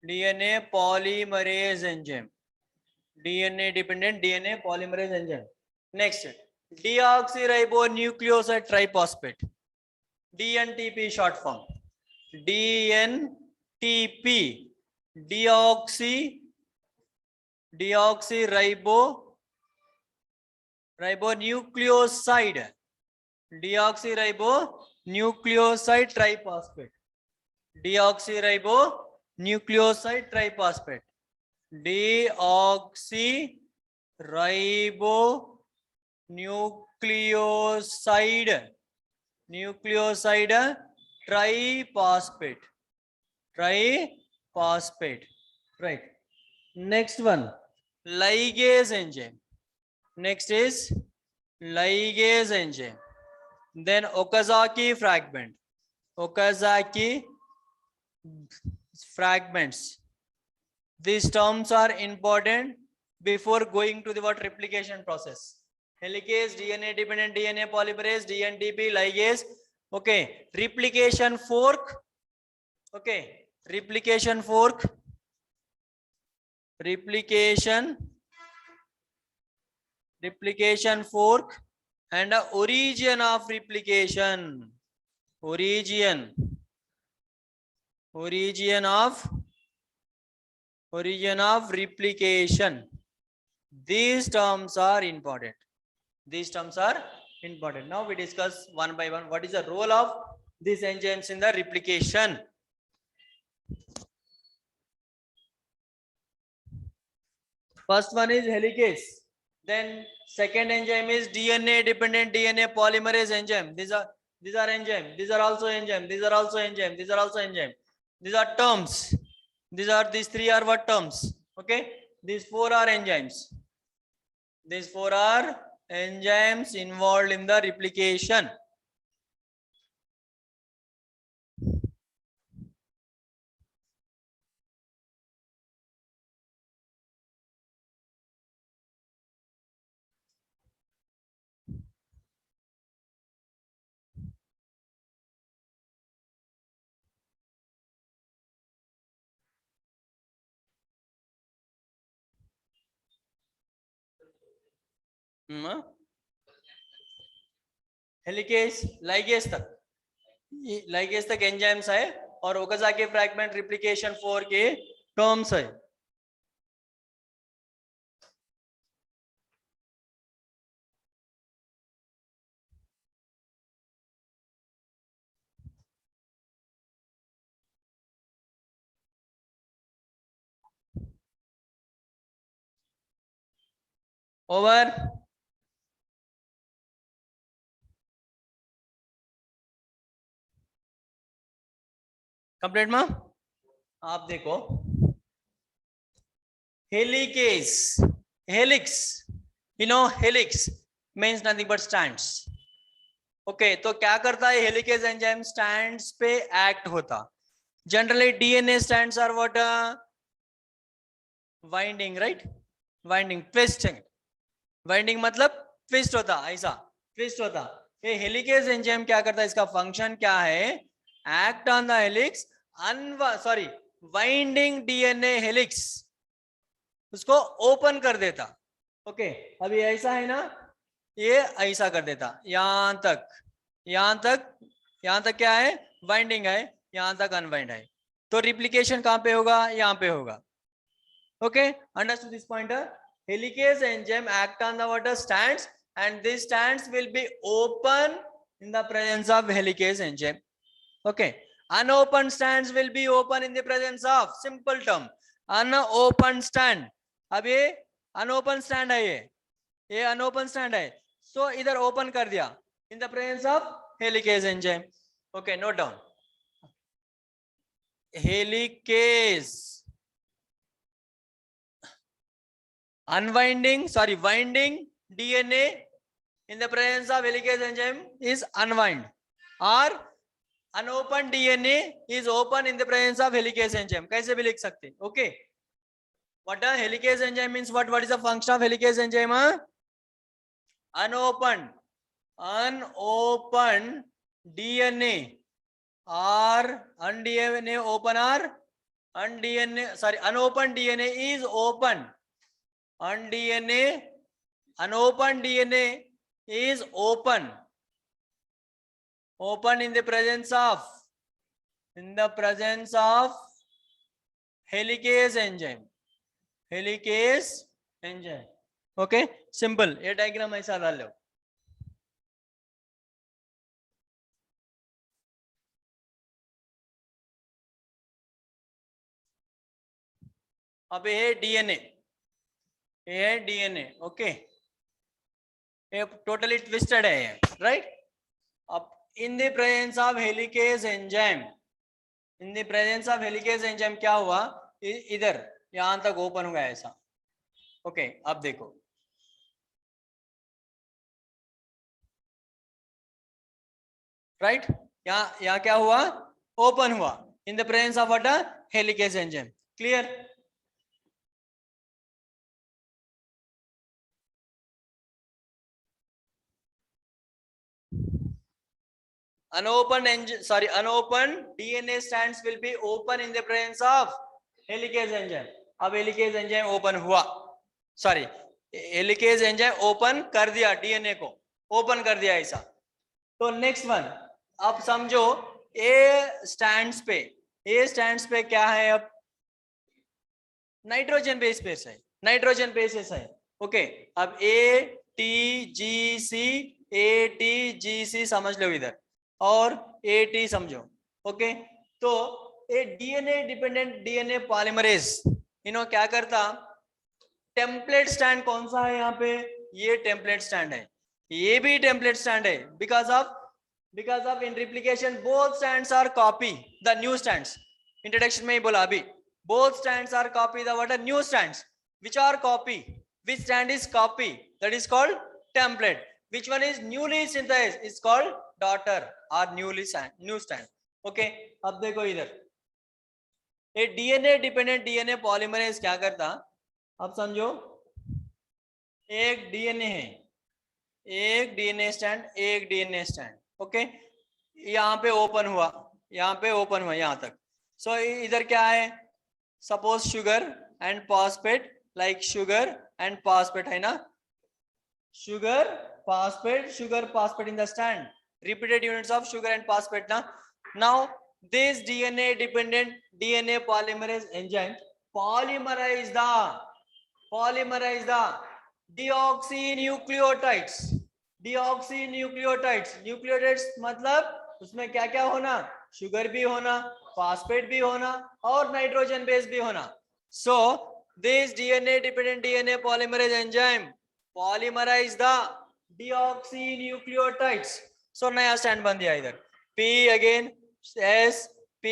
DNA polymerase enzyme. DNA dependent DNA polymerase enzyme. Next deoxyribonucleoside triphosphate, DNTP short form. DNTP deoxyribonucleoside triphosphate. Deoxyribonucleoside triphosphate. Nucleoside triphosphate. Right. Next one, ligase enzyme. Next is ligase enzyme. Then Okazaki fragments. These terms are important before going to the replication process. Helicase, DNA dependent DNA polymerase, DNTP, ligase. Okay. Replication fork. Okay. Replication fork and the origin of replication. Origin of replication. These terms are important. Now we discuss one by one what is the role of these enzymes in the replication. First one is helicase. Then second enzyme is DNA dependent DNA polymerase enzyme. These are enzyme. These are also enzyme. These are terms. These three are what terms? Okay. These four are enzymes. These four are enzymes involved in the replication. Helicase ligase तक enzymes है और Okazaki fragment replication 4 के terms है. Over. Complete में आप देखो helicase helix helix means nothing but strands. Okay तो क्या करता है हेलिकेज एंजाइम स्टैंड्स पे एक्ट होता. Generally DNA strands are what winding right winding twisting. Winding मतलब ट्विस्ट होता ऐसा ट्विस्ट होता. ये हेलिकेज एंजाइम क्या करता है इसका फंक्शन क्या है act on the helix sorry winding DNA helix उसको ओपन कर देता. ओके अभी ऐसा है ना ये ऐसा कर देता यहां तक क्या है वाइंडिंग है यहां तक अनवाइंड है. तो रिप्लिकेशन कहां पे होगा यहां पे होगा. Okay understood this pointer. Helicase enzyme act on the water stands and these stands will be open in the presence of helicase enzyme. Okay, unopened stands will be open in the presence of simple term unopened stand. अब ये unopened stand है ये unopened stand है so इधर open कर दिया in the presence of helicase enzyme. Okay, note down helicase winding DNA in the presence of helicase enzyme is unwind or unopened DNA is open in the presence of helicase enzyme. कैसे भी लिख सकते. Okay, what a helicase enzyme means what is the function of helicase enzyme? Unopened DNA or undNA open or unopened DNA is open. Unopened DNA is open in the presence of helicase enzyme. Okay, simple. ये diagram ऐसा डाल लो. अब ये DNA okay ये totally twisted है right. अब in the presence of helicase enzyme क्या हुआ इधर यहां तक ओपन हुआ ऐसा. ओके अब देखो राइट यहाँ क्या हुआ ओपन हुआ in the presence of what helicase enzyme. Clear. unopened DNA strands will be open in the presence of helicase enzyme. अब हेलिकेज एंजाइम ओपन हुआ हेलिकेज एंजाइम ओपन कर दिया डीएनए को ओपन कर दिया ऐसा. तो नेक्स्ट वन अब समझो ए स्टैंड्स पे क्या है अब नाइट्रोजन बेस है. ओके अब ATGC समझ लो इधर और AT समझो. ओके तो ये डीएनए डिपेंडेंट डीएनए पॉलीमरेज क्या करता टेम्पलेट स्टैंड कौन सा है यहाँ पे ये टेम्पलेट स्टैंड है ये भी टेम्पलेट स्टैंड है because of in replication both strands are copy the new strands. Introduction में ही बोला अभी both stands are copy the what are new stands which are copy which stand is copy that is called template which one is newly synthesized is called daughter or new stand. Okay अब देखो इधर ये DNA dependent DNA polymerase क्या करता अब समझो एक DNA stand okay यहाँ पे ओपन हुआ यहाँ तक. सो इधर क्या है suppose sugar and phosphate like sugar and phosphate है ना sugar, phosphate in the strand. Repeated units of sugar and phosphate. Now this DNA dependent DNA polymerase enzyme polymerize the deoxynucleotides. Nucleotides मतलब उसमें क्या क्या होना, शुगर भी होना, phosphate भी होना और नाइट्रोजन बेस भी होना. So this DNA dependent DNA polymerase enzyme polymerize the deoxynucleotides. So नया स्टैंड बन दिया इधर. P again S P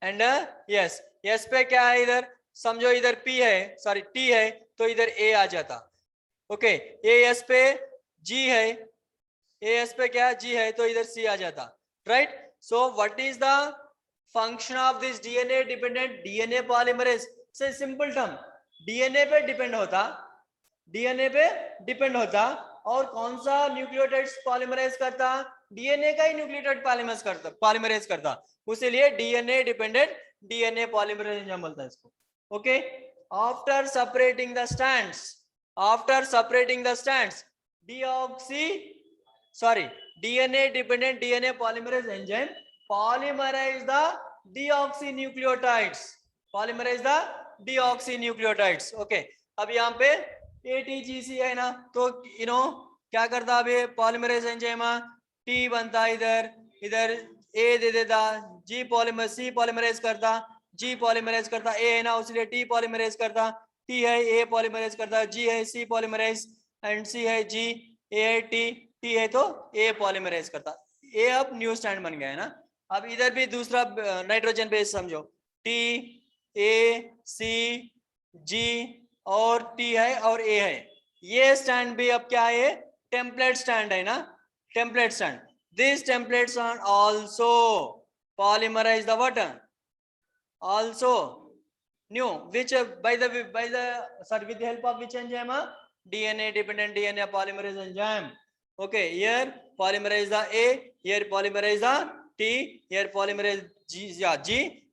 and yes. S पे क्या है इधर, समझो इधर P है, सॉरी T है तो इधर A आ जाता. ओके, AS पे G है, AS पे क्या G है तो इधर C आ जाता. Right. So what is the function of this DNA dependent DNA polymerase? से सिंपल टर्म, DNA पे डिपेंड होता और कौन सा न्यूक्लियोटाइड्स पॉलीमराइज करता, DNA का ही न्यूक्लियोटाइड पॉलीमराइज करता. उसलिए DNA dependent DNA polymerase enzyme बोलता है इसको. Okay, after separating the strands DNA dependent DNA polymerase enzyme polymerize the deoxynucleotides. Okay, अब यहाँ पे ATGC है ना, तो क्या करता, अब ये पॉलीमरेज एंजाइम T बनता, इधर A दे देता, C पॉलीमरेज करता, G पॉलीमरेज करता, A है ना उसलिए T पॉलीमरेज करता, T है A पॉलीमरेज करता, G है C पॉलीमरेज एंड C है G, A है T है तो A पॉलीमरेज करता. A अब न्यू स्टैंड बन गया है ना. अब इधर भी दूसरा नाइट्रोजन बेस समझो, T A C G और T है और A है. ये स्टैंड भी अब क्या है, टेम्पलेट स्टैंड है ना, template stand. These templates are also polymerize the water. Also new, which with the help of which enzyme? DNA dependent DNA polymerase enzyme. Okay, here polymerize the A, here polymerize the T, here polymerize G,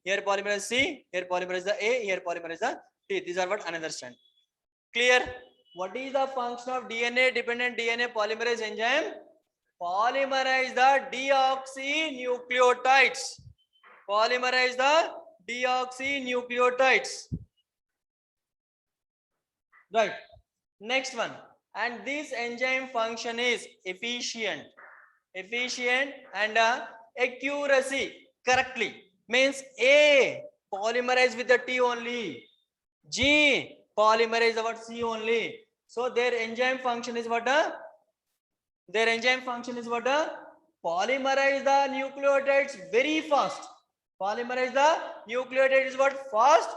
here polymerize C, here polymerize the A, here polymerize the T. These are what another strand. Clear? What is the function of DNA dependent DNA polymerase enzyme? Polymerize the deoxynucleotides. Right. Next one. And this enzyme function is efficient and accuracy correctly. Means A polymerize with the T only, G polymerize about C only. So their enzyme function is what? Polymerize the nucleotides very fast. Polymerize the nucleotide is what? Fast.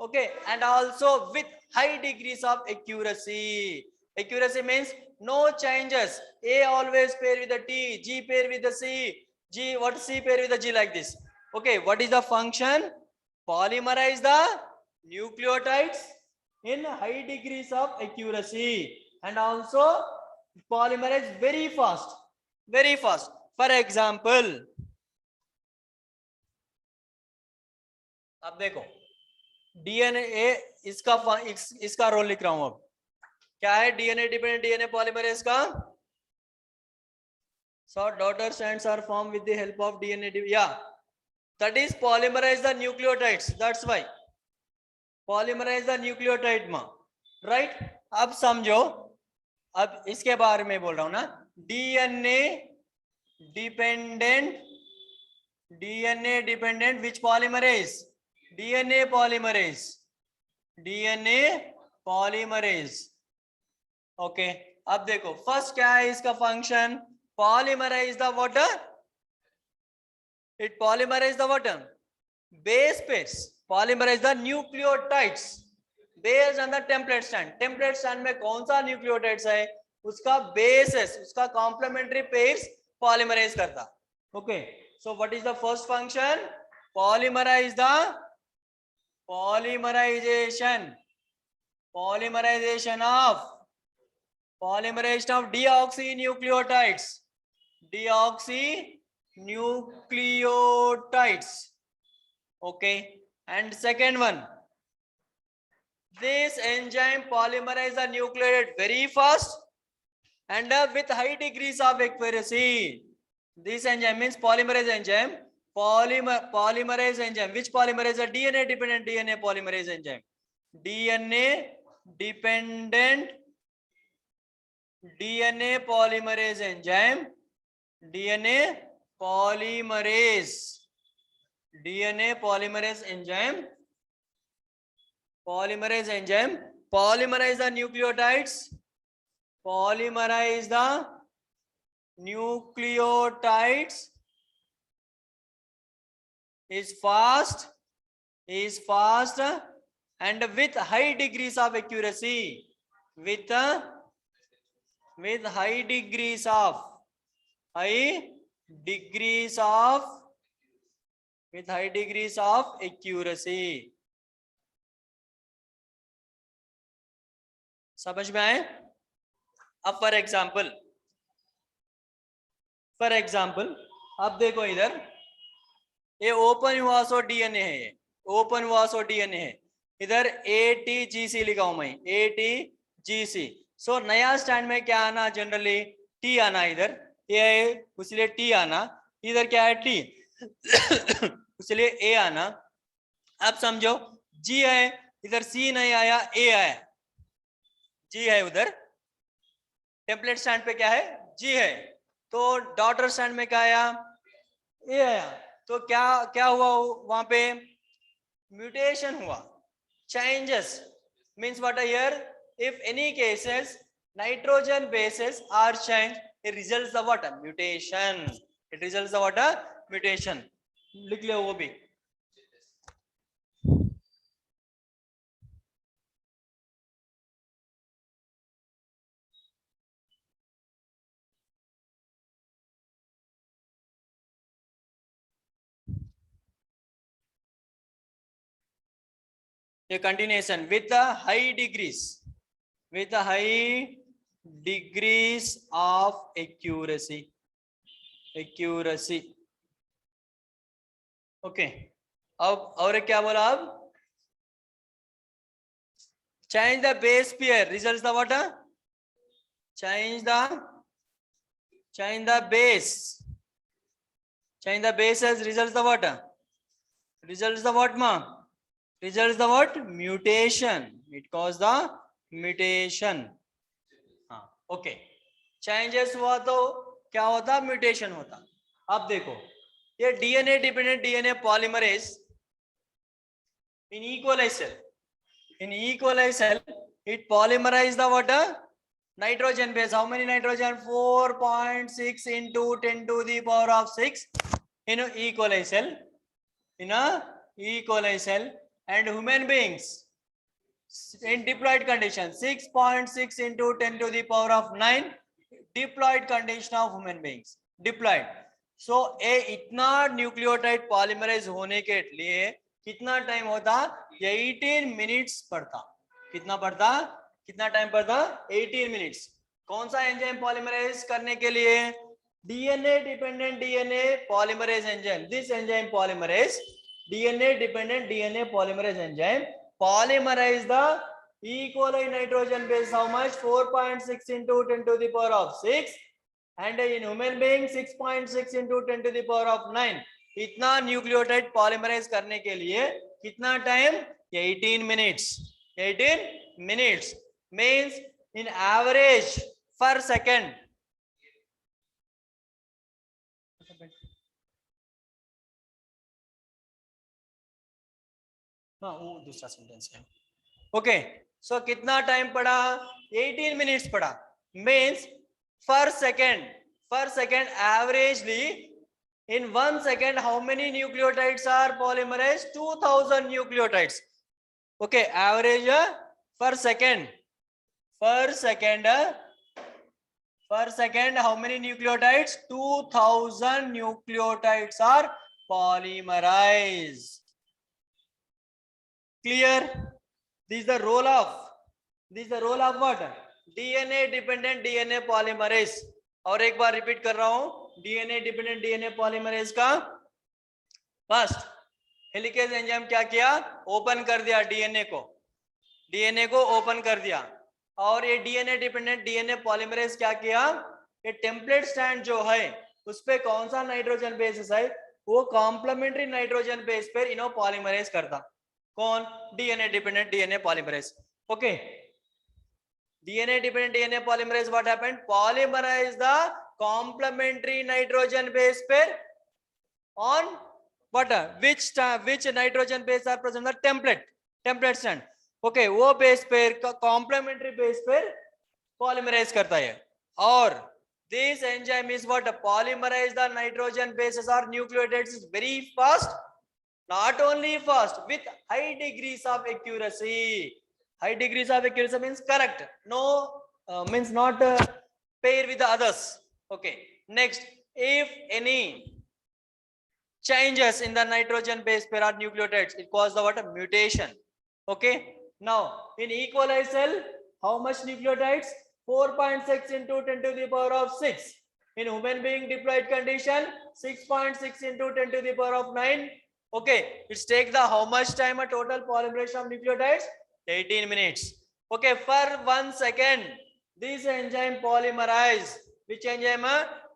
Okay, and also with high degrees of accuracy. Accuracy means no changes. A always pair with the T, G pair with the C, C pair with the G, like this. Okay, what is the function? Polymerize the nucleotides in high degrees of accuracy and also polymerize very fast. For example, अब देखो DNA इसका role लिख रहा हूं. अब क्या है DNA dependent DNA polymerase का? So daughter strands are formed with the help of DNA. That is polymerize the nucleotides. That's why polymerize the nucleotide ma. Right? अब समझो, अब इसके बारे में बोल रहा हूं ना. DNA dependent which polymerase? DNA polymerase. Okay, अब देखो फर्स्ट क्या है इसका function? Polymerize the water. It polymerize the water. Base pairs. Polymerize the nucleotides based on the template strand. Template strand में कौन सा nucleotides है, उसका bases, उसका complementary pairs polymerize करता. Okay, so what is the first function? Polymerize the polymerization of deoxynucleotides. Okay, and second one, this enzyme polymerize the nucleotide very fast and with high degrees of accuracy. This enzyme means polymerase enzyme. Polymerase enzyme. Which polymerase? A DNA dependent DNA polymerase enzyme. DNA dependent DNA polymerase enzyme. DNA polymerase enzyme. Polymerize the nucleotides. Polymerize the nucleotides is fast and with high degrees of accuracy. With high degrees of accuracy. समझ में आए? अब for example अब देखो इधर ये open हुआ so DNA है, ये ओपन हुआ सो डीएनए है. इधर ATGC लिखा हूं मैं, ATGC. सो नया स्टैंड में क्या आना? जनरली टी आना. इधर ये है इसलिए टी आना. इधर क्या है? टी इसलिए ए आना. अब समझो जी है, इधर सी नहीं आया, ए आया. जी है उधर टेम्पलेट स्टैंड पे क्या है? जी है. तो डॉटर स्टैंड में क्या आया? ए आया. तो क्या हुआ वहां पे? म्यूटेशन हुआ. Changes means what here? If any cases nitrogen bases are change, it results the what? Mutation. It results the what? Mutation. लिख लो वो भी. A continuation with the high degrees of accuracy. Okay. अब और क्या बोला? अब change the base pair results the what? Change the base as results the what? Results the what ma? Results the what? Mutation. It causes the mutation. हाँ, okay. Changes हुआ तो क्या होता? Mutation होता. अब देखो ये DNA dependent DNA polymerase in E. coli cell it polymerize the what? Nitrogen base. How many nitrogen? 4.6 into 10 to the power of 6 in a E. coli cell. And human beings in diploid condition 6.6 into 10 to the power of 9 diploid condition of human beings. Diploid. So a इतना nucleotide polymerase होने के लिए कितना time होता? 18 minutes पड़ता. कितना time पड़ता? 18 minutes. कौन सा एंजाइम पॉलीमराइज करने के लिए? DNA dependent DNA polymerase enzyme. This enzyme polymerase DNA dependent DNA polymerase enzyme polymerize the E. coli nitrogen base. How much? 4.6 into 10 to the power of 6 and in human being 6.6 into 10 to the power of 9. इतना nucleotide polymerase करने के लिए कितना time? 18 minutes means in average per second. हाँ वो दूसरा sentence है. Okay. सो कितना टाइम पड़ा? 18 मिनट्स पड़ा. Means per second averagely in 1 second how many nucleotides are polymerized? 2000 nucleotides. Okay, average per second how many nucleotides? 2000 nucleotides are polymerized. Clear? This is the role of what? DNA dependent DNA polymerase. और एक बार repeat कर रहा हूं DNA dependent DNA polymerase का first helicase enzyme क्या किया? Open कर दिया DNA को ओपन कर दिया और ये डीएनए डिपेंडेंट डीएनए पॉलीमरेज क्या किया, ये टेम्पलेट स्टैंड जो है उस पे कौन सा नाइट्रोजन बेस है, वो कॉम्प्लीमेंट्री नाइट्रोजन बेस पर इन्हों पॉलीमरेज करता, कौन, DNA dependent DNA polymerase. Okay, DNA dependent DNA polymerase, what happened, polymerize the complementary nitrogen base pair on what, which nitrogen base are present, the template strand. Okay, वो base pair का complementary base pair polymerize करता है. और this enzyme is what, polymerize the nitrogen bases or nucleotides very fast, not only fast, with high degrees of accuracy. High degrees of accuracy means correct, no means not pair with the others. Okay, next, if any changes in the nitrogen base pair or nucleotides, it causes the what, mutation. Okay, now in E. coli cell, how much nucleotides, 4.6 into 10 to the power of 6. In human being diploid condition, 6.6 into 10 to the power of 9. Okay, it's take the how much time a total polymerization of nucleotides, 18 minutes. Okay, for 1 second, this enzyme polymerize. Which enzyme?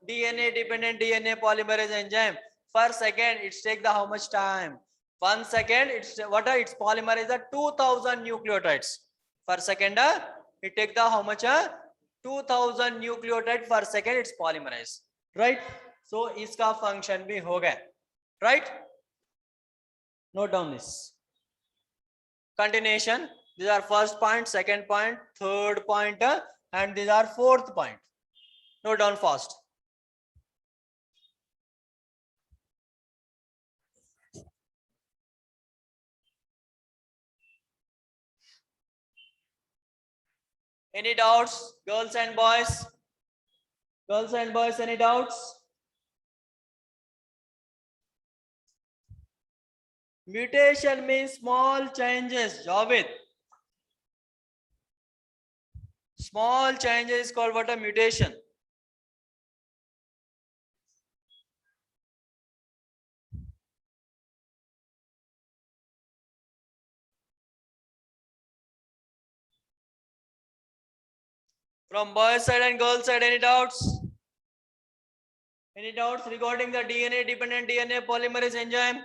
DNA dependent DNA polymerase enzyme. Per second, it's take the how much time? 1 second, it's what? It's polymerize the 2000 nucleotides. Per second, it take the how much? 2000 nucleotides per second. It's polymerize, right? So, इसका function भी हो गया, right? Note down this. Continuation. These are first point, second point, third point, and these are fourth point. Note down fast. Any doubts, girls and boys? Girls and boys, any doubts? Mutation means small changes, Javed. Small changes is called what, a mutation. From boys side and girls side, any doubts? Any doubts regarding the DNA dependent DNA polymerase enzyme?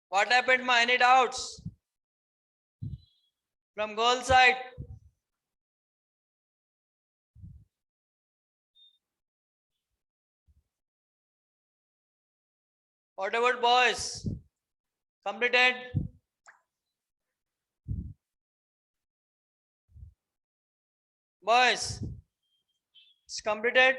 What happened, ma? Any doubts? From girl side? What about boys? Completed? Boys, it's completed?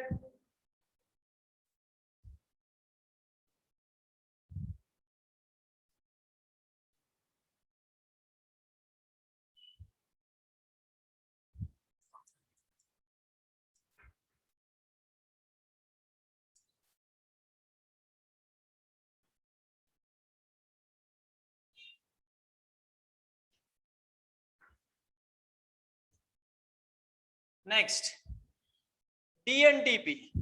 Next, DNTP.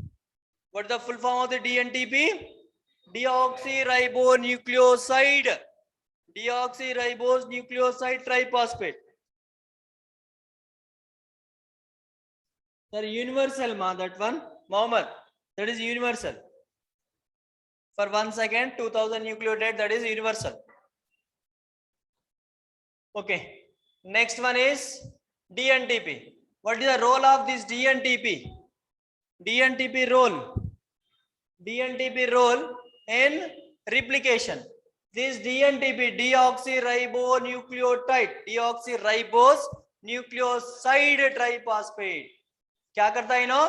What is the full form of the DNTP? Deoxyribonucleoside. Deoxyribonucleoside triphosphate. Sir, universal, ma, that one. Mohammed, that is universal. For 1 second, 2000 nucleotide, that is universal. Okay. Next one is DNTP. What is the role of this DNTP? DNTP role. DNTP role in replication. This DNTP, deoxyribonucleotide, deoxyribose nucleoside triphosphate. क्या करता है इन्हों?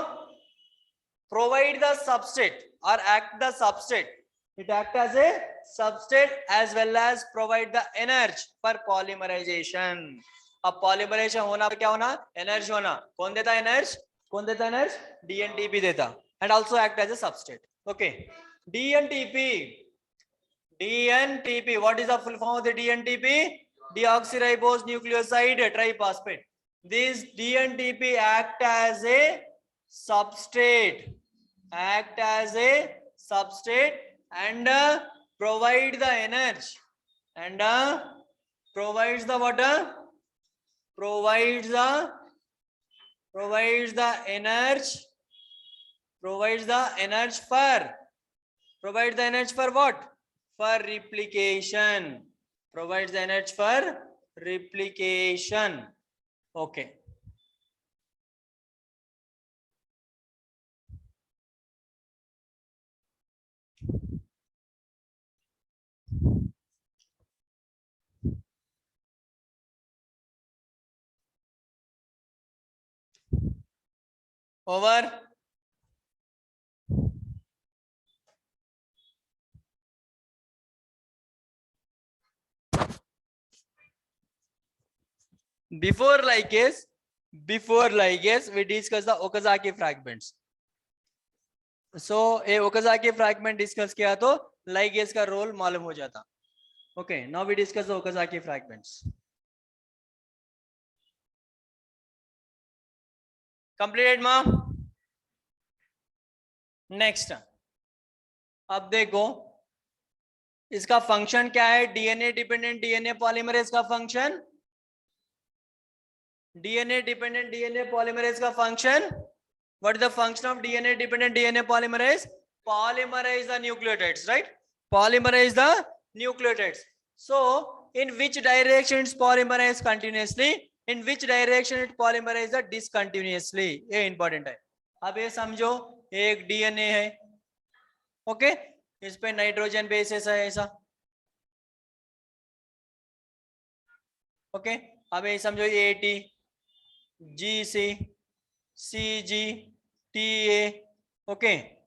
Provide the substrate or act the substrate. It act as a substrate as well as provide the energy for polymerization. अब polymerisation होना क्या होना, energy होना. कौन देता एनर्जी? कौन देता एनर्जी? डीएनटीपी देता. And also act as a substrate. Okay, DNTP. DNTP, what is the full form of the DNTP? Deoxyribose nucleoside triphosphate. this DNTP act as a substrate, and provide the energy, and provides the water, provides the energy, provides the energy for what? For replication. Provides the energy for replication. Okay. Over. Before ligase, we discuss the Okazaki fragments. So, a Okazaki fragment discuss किया तो ligase का role मालूम हो जाता. Okay, now we discuss the Okazaki fragments. Completed ma? Next. अब देखो इसका function क्या है. डीएनए डिपेंडेंट डीएनए पॉलीमरेज का function, DNA dependent DNA polymerase का function. What is the function of DNA dependent DNA polymerase? Polymerize the nucleotides, right? Polymerize the nucleotides. So, in which direction it polymerize continuously? In which direction it polymerize the discontinuously? ये important है. अब ये समझो एक DNA है, okay, इस पे nitrogen bases है ऐसा, ओके. अब ये समझो AT, GC, CG, TA, okay,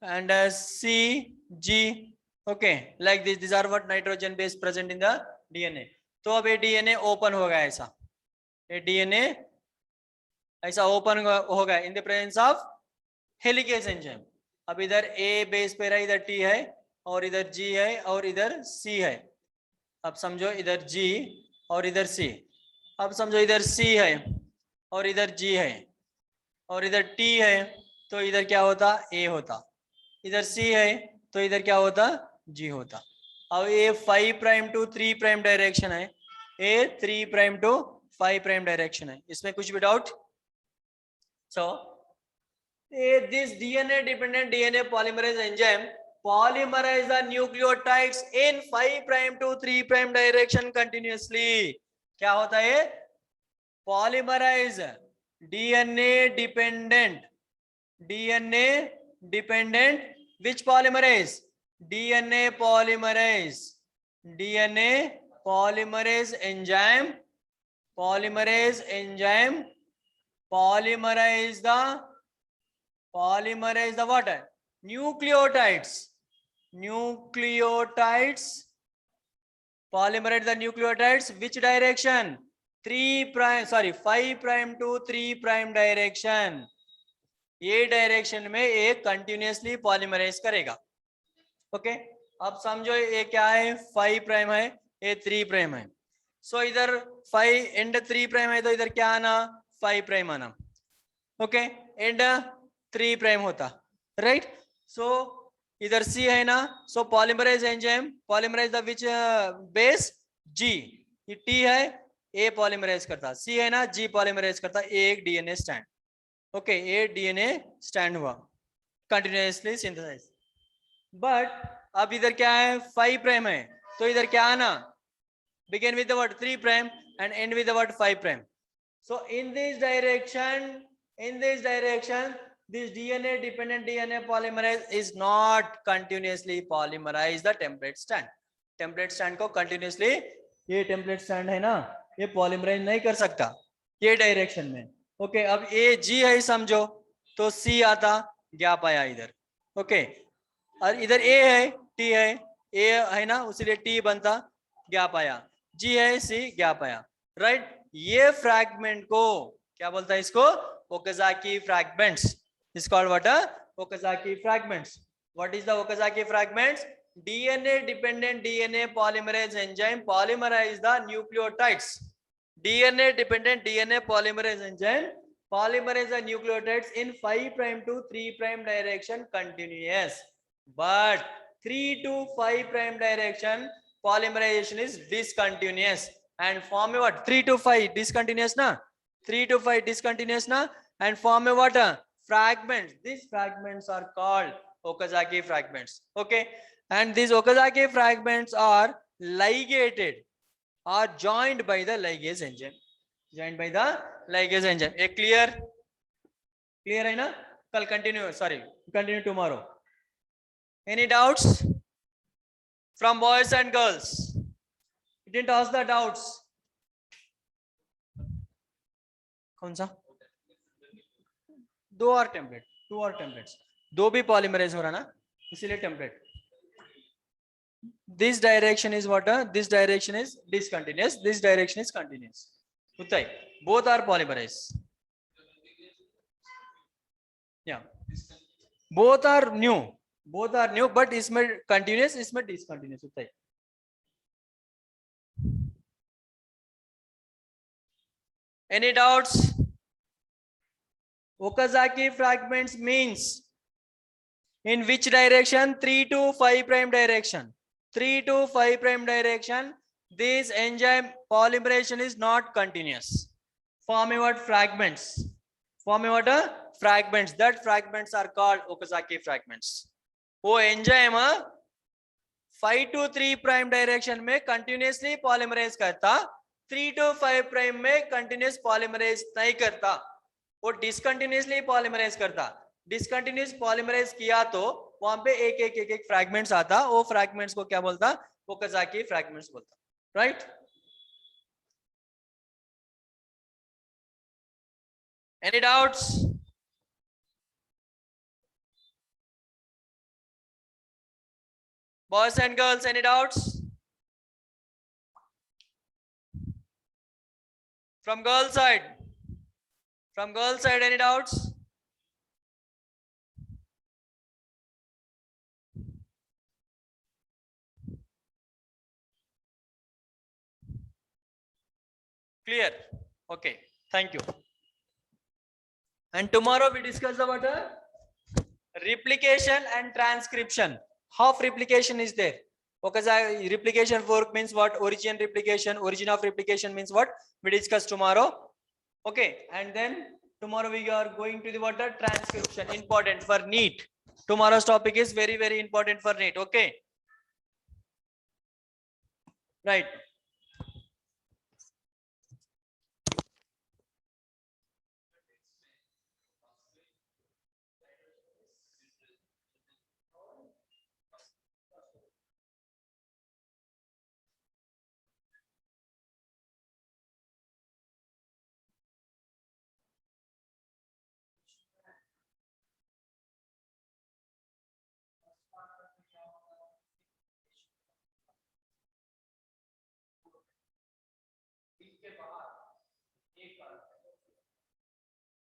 and CG, okay, like this. These are what nitrogen base present in the DNA. तो अब ये DNA open हो गया ऐसा, ये DNA ऐसा open हो गया in the presence of helicase enzyme. अब इधर A base पे रहा, इधर T है और इधर G है और इधर C है. अब समझो इधर G और इधर C. अब समझो इधर C है और इधर G है और इधर T है, तो इधर क्या होता? A होता. इधर C है तो इधर क्या होता? G होता. अब ये 5 प्राइम टू 3 प्राइम डायरेक्शन है, ये 3 प्राइम टू 5 प्राइम डायरेक्शन है. इसमें कुछ भी doubt? So this DNA dependent DNA polymerase enzyme polymerize the nucleotides in 5 prime to 3 prime direction continuously. क्या होता है? Polymerize DNA dependent which polymerase? DNA polymerase enzyme polymerize the what? Nucleotides polymerate the nucleotides which direction? 5 prime to 3 prime direction. ये direction में एक continuously polymerase करेगा. Okay, अब समझो ये क्या है? 5 प्राइम है, ये 3 प्राइम है. सो इधर 5 एंड 3 प्राइम है तो इधर क्या आना? 5 प्राइम आना. ओके, एंड 3 प्राइम होता, राइट? सो इधर C है ना, so polymerise enzyme polymerise the which base? G. ये T है, A पॉलीमराइज करता, C है ना, G पॉलीमराइज करता. एक DNA स्टैंड. ओके, ये DNA स्टैंड हुआ कंटिन्यूअसली सिंथेसाइज. बट अब इधर क्या है? 5 प्राइम है तो इधर क्या आना? begin with the word 3 prime and end with the word 5 prime. So in this direction this DNA dependent DNA polymerase is not continuously polymerize the template stand. Template stand को continuously, ये template stand है ना, ये polymerize नहीं कर सकता ये direction में. ओके, अब A G है समझो तो C आता, गैप आया इधर. ओके, और इधर A है T है, A है ना, उसीलिए T बनता, गैप आया. G है C, गैप आया, राइट? ये फ्रैगमेंट को क्या बोलता है? इसको Okazaki fragments. Is called what? Okazaki fragments. What is the Okazaki fragments? DNA dependent DNA polymerase enzyme polymerize the nucleotides. DNA dependent DNA polymerase enzyme. Polymerase are nucleotides in 5' to 3' direction continuous. But 3 to 5' direction polymerization is discontinuous. And form a what? 3 to 5 discontinuous na? 3 to 5 discontinuous na? And form a what? Fragments. These fragments are called Okazaki fragments. Okay. And these Okazaki fragments are ligated, are joined by the ligase enzyme. Joined by the ligase enzyme. A clear? Clear hai na? Kal continue. Sorry. Continue tomorrow. Any doubts from boys and girls? You didn't ask the doubts. कौन सा? दो और template, 2 और templates, 2 भी polymerase हो रहा ना, इसीलिए template. This direction is what? This direction is discontinuous. This direction is continuous. Uttai. Both are polymerized. Yeah. Both are new. Both are new, but इसमें continuous, इसमें discontinuous. Uttai. Any doubts? Okazaki fragments means in which direction? 3 to 5' direction. 3 to 5' direction. This enzyme polymerization is not continuous. Forming what? Fragments. Forming what? Fragments. That fragments are called Okazaki fragments. वो enzyme 5 to 3' direction में continuously polymerize करता, 3 to 5' में continuous polymerize नहीं करता, वो discontinuously polymerize करता. Discontinuous polymerize किया तो वहां पे एक fragments आता, वो fragments को क्या बोलता? Okazaki fragments बोलता. Right? Any doubts? Boys and girls, any doubts? From girls side? From girls side, any doubts? Clear? Okay. Thank you. And tomorrow we discuss about replication and transcription. Half replication is there. Okay, replication fork means what? Origin replication. Origin of replication means what? We discuss tomorrow. Okay, and then tomorrow we are going to the what? Transcription. Important for NEET. Tomorrow's topic is very, very important for NEET. Okay. Right.